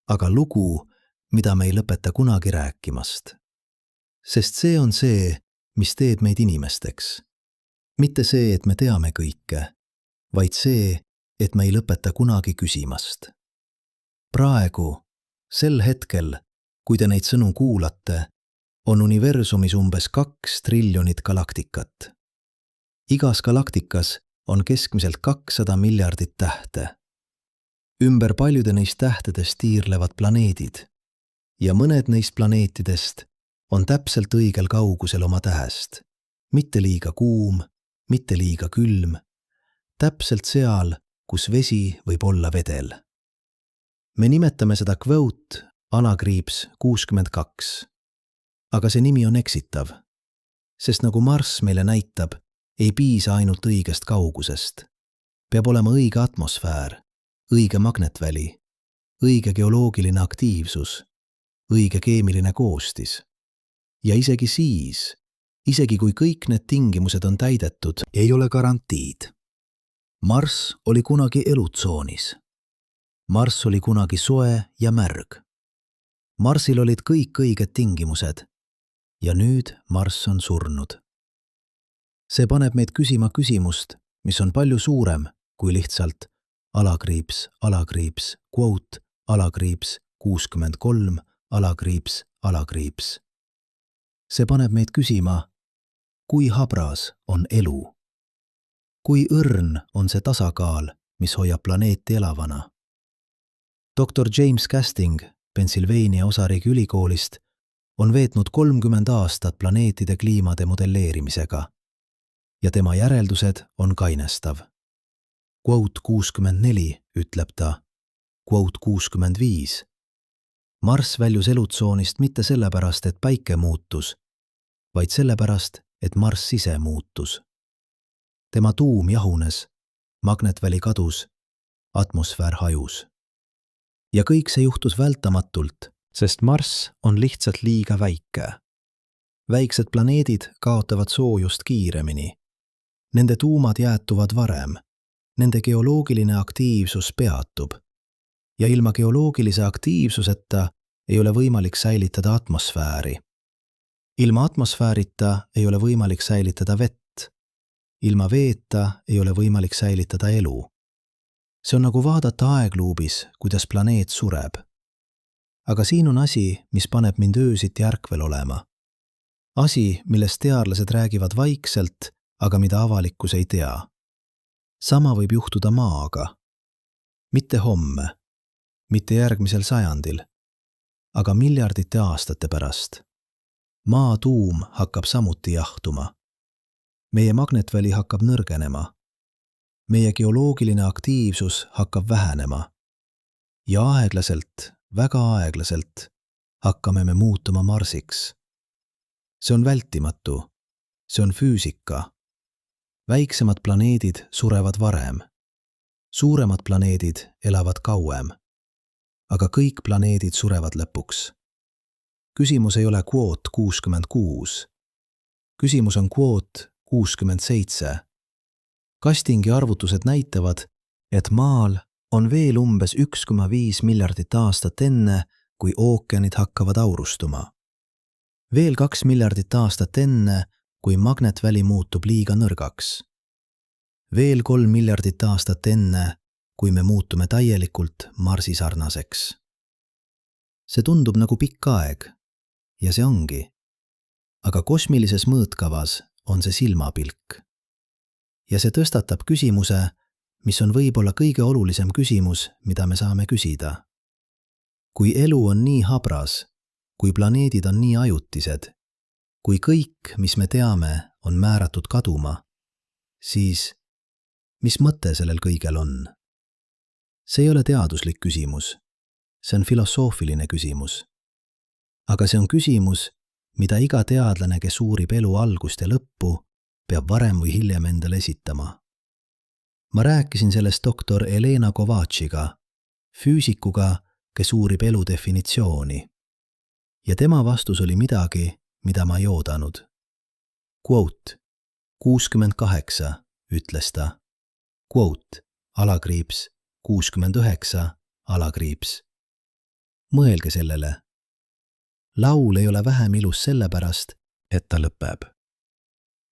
Speaker 1: aga lugu, mida me ei lõpeta kunagi rääkimast. Sest see on see, mis teeb meid inimesteks. Mitte see, et me teame kõike, vaid see, et me ei lõpeta kunagi küsimast. Praegu, sel hetkel, kui te neid sõnu kuulate, on universumis umbes 2 triljonit galaktikat. Igas galaktikas on keskmiselt 200 miljardit tähte. Ümber paljude neist tähtedest tiirlevad planeedid ja mõned neist planeetidest on täpselt õigel kaugusel oma tähest. Mitte liiga kuum, mitte liiga külm, täpselt seal, kus vesi võib olla vedel. Me nimetame seda quote /62. Aga see nimi on eksitav, sest nagu Marss meile näitab, ei piisa ainult õigest kaugusest. Peab olema õige atmosfäär, õige magnetväli, õige geoloogiline aktiivsus, õige keemiline koostis. Ja isegi siis, isegi kui kõik need tingimused on täidetud, ei ole garantiid. Marss oli kunagi elutsoonis. Marss oli kunagi soe ja märg. Marsil olid kõik õiged tingimused ja nüüd Marss on surnud. See paneb meid küsima küsimust, mis on palju suurem kui lihtsalt // quote // 63 // See paneb meid küsima, kui habras on elu. Kui õrn on see tasakaal, mis hoiab planeeti elavana. Dr. James Casting Pennsylvania osariigi ülikoolist on veetnud 30 aastat planeetide kliimade modelleerimisega ja tema järeldused on kainestav. Quote 64 ütleb ta, quote 65 Marss väljus elutsoonist mitte sellepärast, et päike muutus, vaid sellepärast, et Marss ise muutus. Tema tuum jahunes, magnetväli kadus, atmosfäär hajus. Ja kõik see juhtus vältamatult, sest Marss on lihtsalt liiga väike. Väiksed planeedid kaotavad soojust kiiremini. Nende tuumad jäätuvad varem. Nende geoloogiline aktiivsus peatub. Ja ilma geoloogilise aktiivsuseta ei ole võimalik säilitada atmosfääri. Ilma atmosfäärita ei ole võimalik säilitada vett. Ilma veeta ei ole võimalik säilitada elu. See on nagu vaadata aegluubis, kuidas planeet sureb. Aga siin on asi, mis paneb mind öösiti ärkvel olema. Asi, millest teadlased räägivad vaikselt, aga mida avalikkus ei tea. Sama võib juhtuda Maaga. Mitte homme, mitte järgmisel sajandil, aga miljardite aastate pärast. Maa tuum hakkab samuti jahtuma. Meie magnetväli hakkab nõrgenema. Meie geoloogiline aktiivsus hakkab vähenema. Ja aeglaselt, väga aeglaselt hakkame me muutuma Marsiks. See on vältimatu. See on füüsika. Väiksemad planeedid surevad varem. Suuremad planeedid elavad kauem. Aga kõik planeedid surevad lõpuks. Küsimus ei ole kvoot 66. Küsimus on kvoot 67. Castingi arvutused näitavad, et Maal on veel umbes 1,5 miljardit aastat enne, kui ookeanid hakkavad aurustuma. Veel 2 miljardit aastat enne, kui magnetväli muutub liiga nõrgaks. Veel 3 miljardit aastat enne, kui me muutume täielikult Marsi sarnaseks. See tundub nagu pikk aeg, ja see ongi. Aga kosmilises mõõtkavas on see silmapilk. Ja see tõstatab küsimuse, mis on võib-olla kõige olulisem küsimus, mida me saame küsida. Kui elu on nii habras, kui planeedid on nii ajutised, kui kõik, mis me teame, on määratud kaduma, siis mis mõte sellel kõigel on? See ei ole teaduslik küsimus. See on filosoofiline küsimus. Aga see on küsimus, mida iga teadlane, kes uurib elu algust ja lõppu, peab varem või hiljem endale esitama. Ma rääkisin sellest doktor Elena Kovačiga, füüsikuga, kes uurib elu definitsiooni. Ja tema vastus oli midagi, mida ma ei oodanud. Quote, 68, ütles ta. Quote, alakriips, 69, alakriips. Mõelge sellele. Laul ei ole vähem ilus sellepärast, et ta lõpeb.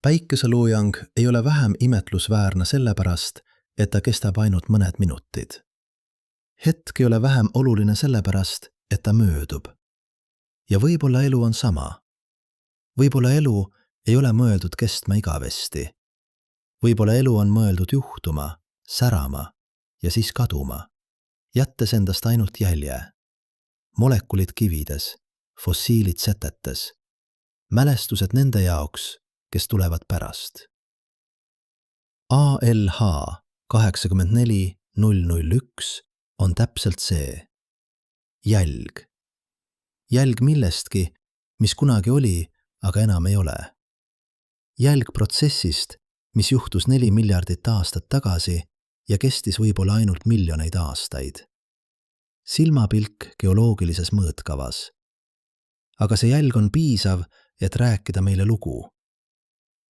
Speaker 1: Päikeseloojang ei ole vähem imetlusväärne sellepärast, et ta kestab ainult mõned minutid. Hetk ei ole vähem oluline sellepärast, et ta möödub. Ja võib-olla elu on sama. Võib-olla elu ei ole mõeldud kestma igavesti. Võib-olla elu on mõeldud juhtuma, särama ja siis kaduma, jättes endast ainult jälje. Molekulid kivides, fossiilid setetes, mälestused nende jaoks, kes tulevad pärast. ALH 84001 on täpselt see. Jälg. Jälg millestki, mis kunagi oli, aga enam ei ole. Jälg protsessist, mis juhtus 4 miljardit aastat tagasi ja kestis võib-olla ainult miljoneid aastaid. Silmapilk geoloogilises mõõtkavas. Aga see jälg on piisav, et rääkida meile lugu.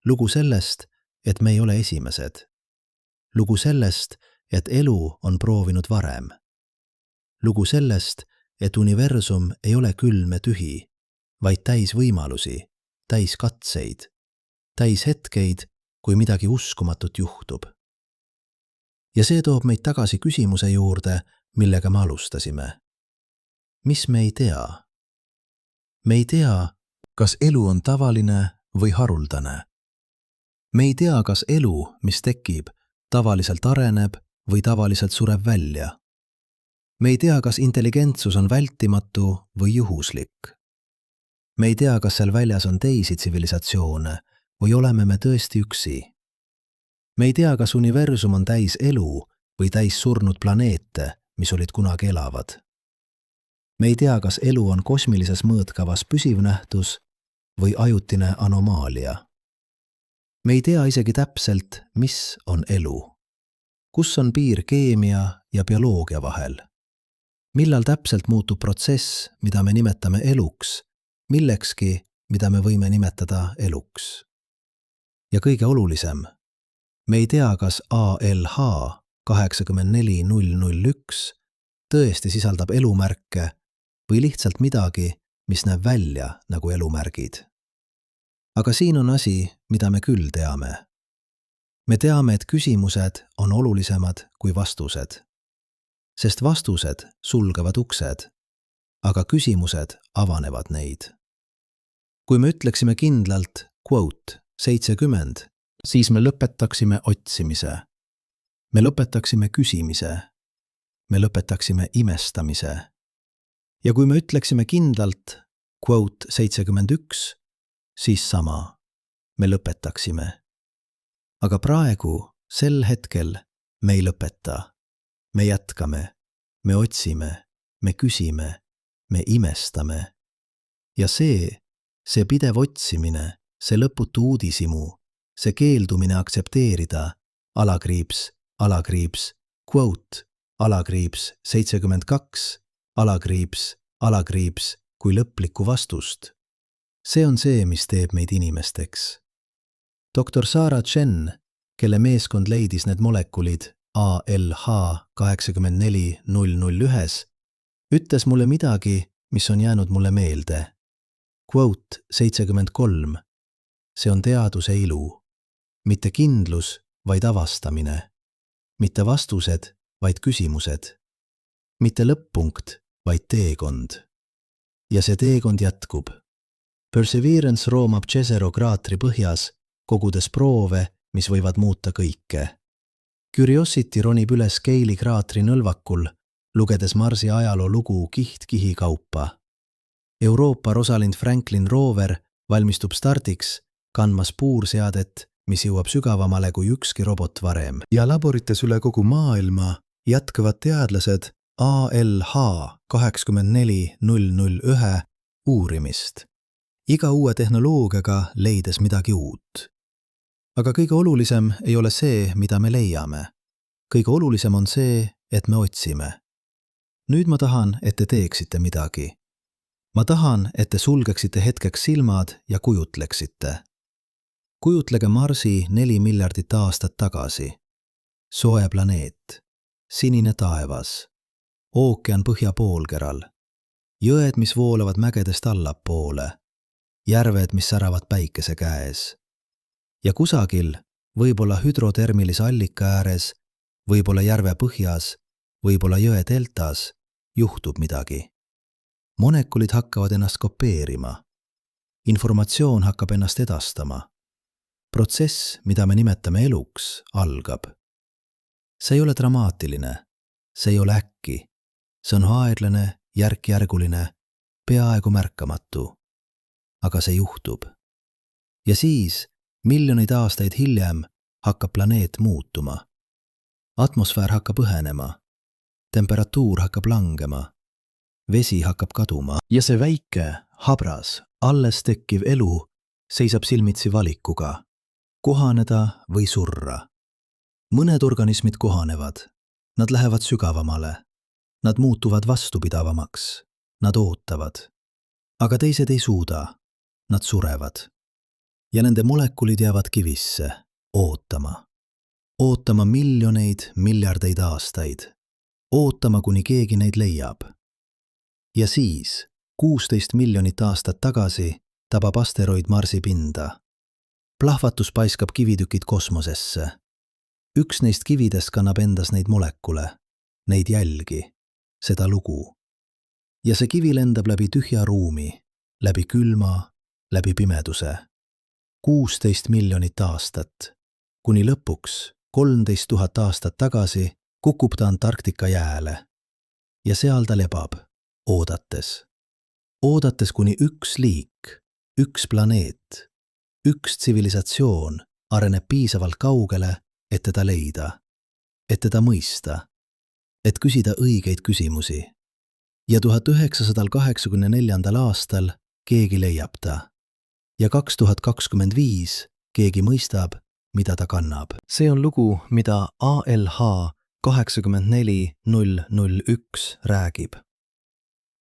Speaker 1: Lugu sellest, et me ei ole esimesed. Lugu sellest, et elu on proovinud varem. Lugu sellest, et universum ei ole külm ja tühi, vaid täis võimalusi, täis katseid, täis hetkeid, kui midagi uskumatut juhtub. Ja see toob meid tagasi küsimuse juurde, millega me alustasime. Mis me ei tea? Me ei tea, kas elu on tavaline või haruldane. Me ei tea, kas elu, mis tekib, tavaliselt areneb või tavaliselt sureb välja. Me ei tea, kas intelligentsus on vältimatu või juhuslik. Me ei tea, kas seal väljas on teisi tsivilisatsioone või oleme me tõesti üksi. Me ei tea, kas universum on täis elu või täis surnud planeete, mis olid kunagi elavad. Me ei tea, kas elu on kosmilises mõõtkavas püsiv nähtus või ajutine anomaalia. Me ei tea isegi täpselt, mis on elu. Kus on piir keemia ja bioloogia vahel? Millal täpselt muutub protsess, mida me nimetame eluks, millekski, mida me võime nimetada eluks? Ja kõige olulisem, me ei tea, kas ALH 84001 tõesti sisaldab elumärke või lihtsalt midagi, mis näeb välja nagu elumärgid. Aga siin on asi, mida me küll teame. Me teame, et küsimused on olulisemad kui vastused. Sest vastused sulgevad uksed, aga küsimused avanevad neid. Kui me ütleksime kindlalt, quote, 70, siis me lõpetaksime otsimise. Me lõpetaksime küsimise. Me lõpetaksime imestamise. Ja kui me ütleksime kindlalt, quote, 71, siis sama. Me lõpetaksime. Aga praegu, sel hetkel, me ei lõpeta. Me jätkame, me otsime, me küsime, me imestame. Ja see pidev otsimine, see lõputu uudisimu, see keeldumine aktsepteerida, alakriips, quote, 72, alakriips, kui lõplikku vastust. See on see, mis teeb meid inimesteks. Dr. Sarah Chen, kelle meeskond leidis need molekulid ALH 84001, ütles mulle midagi, mis on jäänud mulle meelde. Quote 73. See on teaduse ilu. Mitte kindlus, vaid avastamine. Mitte vastused, vaid küsimused. Mitte lõpp-punkt, vaid teekond. Ja see teekond jätkub. Perseverance roomab Jezero kraatri põhjas, kogudes proove, mis võivad muuta kõike. Curiosity ronib üles Gale'i kraatri nõlvakul, lugedes Marsi ajaloo lugu kiht-kihi kaupa. Euroopa Rosalind Franklin roover valmistub stardiks, kandmas puurseadet, mis jõuab sügavamale kui ükski robot varem. Ja laborites üle kogu maailma jätkavad teadlased ALH 84001 uurimist. Iga uue tehnoloogiaga leides midagi uut. Aga kõige olulisem ei ole see, mida me leiame. Kõige olulisem on see, et me otsime. Nüüd ma tahan, et te teeksite midagi. Ma tahan, et te sulgeksite hetkeks silmad ja kujutleksite. Kujutlege Marsi 4 miljardit aastat tagasi. Soe planeet, sinine taevas, ookean põhjapoolkeral, jõed, mis voolavad mägedest allapoole, järved, mis säravad päikese käes. Ja kusagil, võib-olla hüdrotermilise allika ääres, võib-olla järve põhjas, võib-olla jõe deltas, juhtub midagi. Molekulid hakkavad ennast kopeerima. Informatsioon hakkab ennast edastama. Protsess, mida me nimetame eluks, algab. See ei ole dramaatiline, see ei ole äkki. See on aeglane, järk-järguline, peaaegu märkamatu. Aga see juhtub. Ja siis, miljoneid aastaid hiljem, hakkab planeet muutuma. Atmosfäär hakkab õhenema. Temperatuur hakkab langema. Vesi hakkab kaduma. Ja see väike, habras, alles tekkiv elu seisab silmitsi valikuga. Kohaneda või surra. Mõned organismid kohanevad. Nad lähevad sügavamale. Nad muutuvad vastupidavamaks. Nad ootavad. Aga teised ei suuda. Nad surevad. Ja nende molekulid jäävad kivisse. Ootama. Ootama miljardeid aastaid. Ootama, kuni keegi neid leiab. Ja siis, 16 miljonit aastat tagasi, tabab asteroid Marsi pinda. Plahvatus paiskab kivitükid kosmosesse. Üks neist kividest kannab endas neid molekule, neid jälgi, seda lugu. Ja see kivi lendab läbi tühja ruumi, läbi külma, läbi pimeduse. 16 miljonit aastat, kuni lõpuks 13 000 aastat tagasi kukub ta Antarktika jääle. Ja seal ta lebab, oodates. Oodates, kuni üks liik, üks planeet, üks tsivilisatsioon areneb piisavalt kaugele, et teda leida, et teda mõista, et küsida õigeid küsimusi. ja 1984. aastal keegi leiab ta. Ja 2025 keegi mõistab, mida ta kannab. See on lugu, mida ALH 84001 räägib.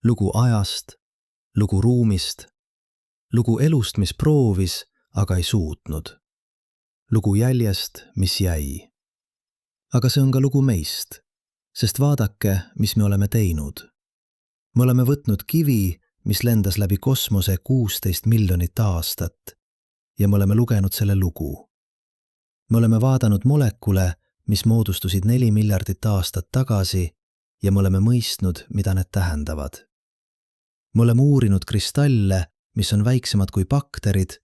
Speaker 1: Lugu ajast, lugu ruumist, lugu elust, mis proovis, aga ei suutnud. Lugu jäljest, mis jäi. Aga see on ka lugu meist, sest vaadake, mis me oleme teinud. Me oleme võtnud kivi, mis lendas läbi kosmose 16 miljonit aastat ja me oleme lugenud selle lugu. Me oleme vaadanud molekule, mis moodustusid 4 miljardit aastat tagasi ja me oleme mõistnud, mida need tähendavad. Me oleme uurinud kristalle, mis on väiksemad kui bakterid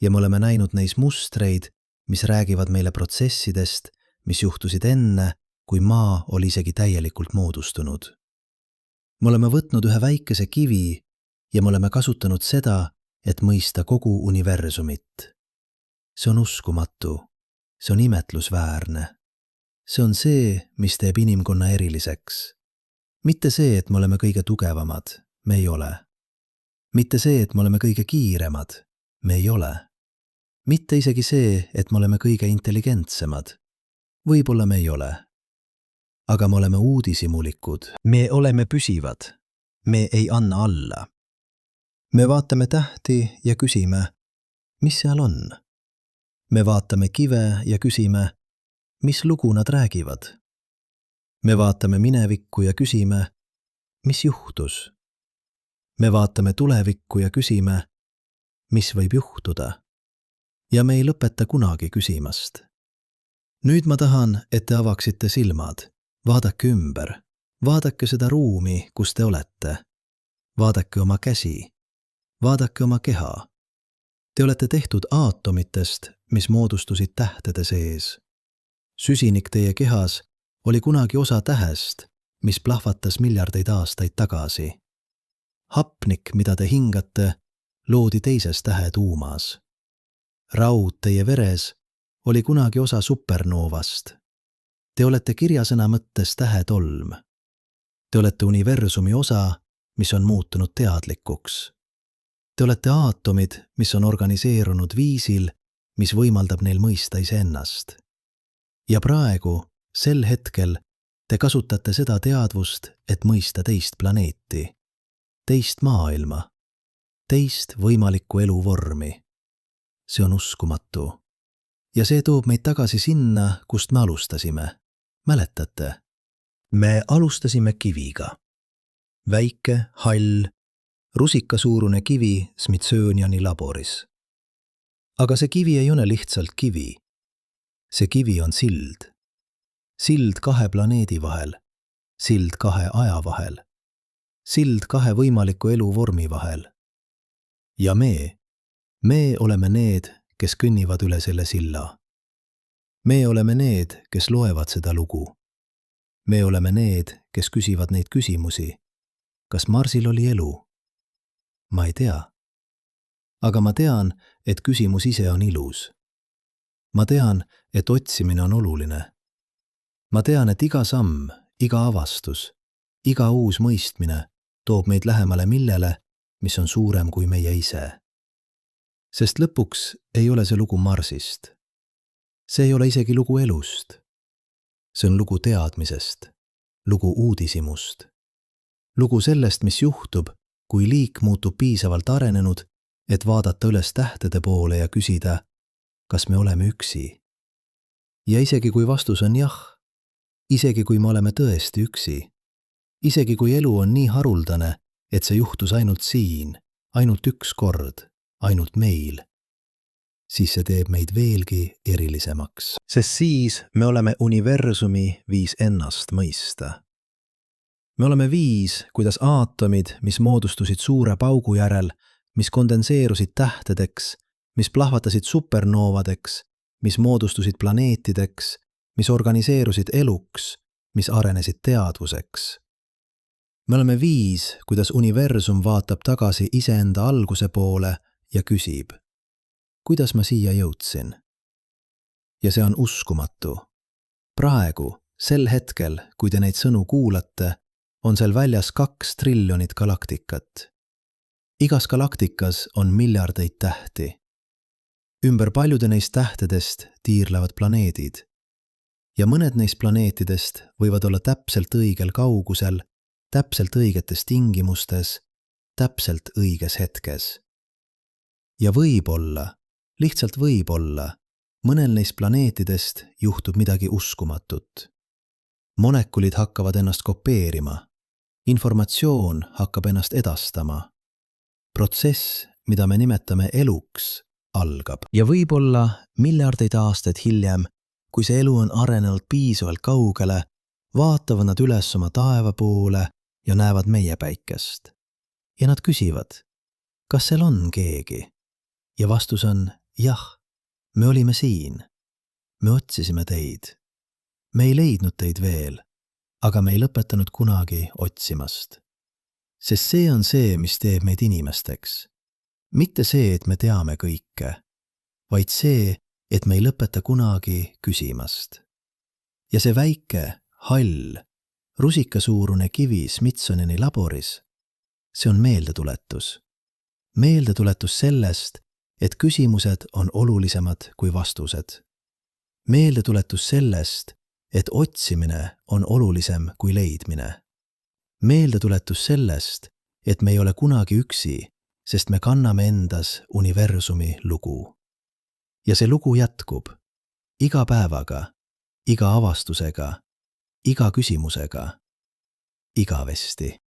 Speaker 1: ja me oleme näinud neis mustreid, mis räägivad meile protsessidest, mis juhtusid enne, kui maa oli isegi täielikult moodustunud. Me oleme võtnud ühe väikese kivi ja me oleme kasutanud seda, et mõista kogu universumit. See on uskumatu, see on imetlusväärne. See on see, mis teeb inimkonna eriliseks. Mitte see, et me oleme kõige tugevamad, me ei ole. Mitte see, et me oleme kõige kiiremad, me ei ole. Mitte isegi see, et me oleme kõige intelligentsemad. Võib-olla me ei ole. Aga me oleme uudishimulikud. Me oleme püsivad. Me ei anna alla. Me vaatame tähti ja küsime, mis seal on? Me vaatame kive ja küsime, mis lugu nad räägivad? Me vaatame minevikku ja küsime, mis juhtus? Me vaatame tulevikku ja küsime, mis võib juhtuda? Ja me ei lõpeta kunagi küsimast. Nüüd ma tahan, et te avaksite silmad. Vaadake ümber. Vaadake seda ruumi, kus te olete. Vaadake oma käsi. Vaadake oma keha. Te olete tehtud aatomitest, mis moodustusid tähtede sees. Süsinik teie kehas oli kunagi osa tähest, mis plahvatas miljardeid aastaid tagasi. Hapnik, mida te hingate, loodi teises tähetuumas. Raud teie veres oli kunagi osa supernoovast. Te olete kirjasõna mõttes tähetolm. Te olete universumi osa, mis on muutunud teadlikuks. Te olete aatomid, mis on organiseerunud viisil, mis võimaldab neil mõista iseennast. Ja praegu, sel hetkel, te kasutate seda teadvust, et mõista teist planeeti, teist maailma, teist võimalikku eluvormi. See on uskumatu. Ja see toob meid tagasi sinna, kust me alustasime. Mäletate? Me alustasime kiviga. Väike, hall, rusikasuurune kivi Smithsoniani laboris. Aga see kivi ei ole lihtsalt kivi. See kivi on sild. Sild 2 planeedi vahel. Sild 2 aja vahel. Sild 2 võimaliku eluvormi vahel. Ja me oleme need, kes kõnnivad üle selle silla. Me oleme need, kes loevad seda lugu. Me oleme need, kes küsivad neid küsimusi. Kas Marsil oli elu? Ma ei tea. Aga ma tean, et küsimus ise on ilus. Ma tean, et otsimine on oluline. Ma tean, et iga samm, iga avastus, iga uus mõistmine toob meid lähemale millele, mis on suurem kui meie ise. Sest lõpuks ei ole see lugu Marsist. See ei ole isegi lugu elust. See on lugu teadmisest, lugu uudishimust. Lugu sellest, mis juhtub, kui liik muutub piisavalt arenenud, et vaadata üles tähtede poole ja küsida, kas me oleme üksi. Ja isegi kui vastus on jah, isegi kui me oleme tõesti üksi, isegi kui elu on nii haruldane, et see juhtus ainult siin, ainult üks kord, ainult meil, siis see teeb meid veelgi erilisemaks. Sest siis me oleme universumi viis ennast mõista. Me oleme viis, kuidas aatomid, mis moodustusid suure paugu järel, mis kondenseerusid tähtedeks, mis plahvatasid supernoovadeks, mis moodustusid planeetideks, mis organiseerusid eluks, mis arenesid teadvuseks. Me oleme viis, kuidas universum vaatab tagasi iseenda alguse poole ja küsib, kuidas ma siia jõudsin? Ja see on uskumatu. Praegu, sel hetkel, kui te neid sõnu kuulate, on seal väljas 2 triljonit galaktikat. Igas galaktikas on miljardeid tähti. Ümber paljude neist tähtedest tiirlevad planeedid. Ja mõned neist planeetidest võivad olla täpselt õigel kaugusel, täpselt õigetes tingimustes, täpselt õiges hetkes. Ja võib-olla, lihtsalt võib-olla, mõnel neist planeetidest juhtub midagi uskumatut. Molekulid hakkavad ennast kopeerima. Informatsioon hakkab ennast edastama. Protsess, mida me nimetame eluks, algab. Ja võib-olla miljardeid aastaid hiljem, kui see elu on arenenud piisavalt kaugele, vaatavad nad üles oma taeva poole ja näevad meie päikest. Ja nad küsivad, kas seal on keegi? Ja vastus on jah, me olime siin. Me otsisime teid. Me ei leidnud teid veel, aga me ei lõpetanud kunagi otsimast. Sest see on see, mis teeb meid inimesteks. Mitte see, et me teame kõike, vaid see, et me ei lõpeta kunagi küsimast. Ja see väike, hall, rusikasuurune kivi Smithsoniani laboris, see on meeldetuletus. Meeldetuletus sellest, et küsimused on olulisemad kui vastused. Meeldetuletus sellest, et otsimine on olulisem kui leidmine. Meeldetuletus sellest, et me ei ole kunagi üksi, sest me kanname endas universumi lugu. Ja see lugu jätkub iga päevaga, iga avastusega, iga küsimusega, igavesti.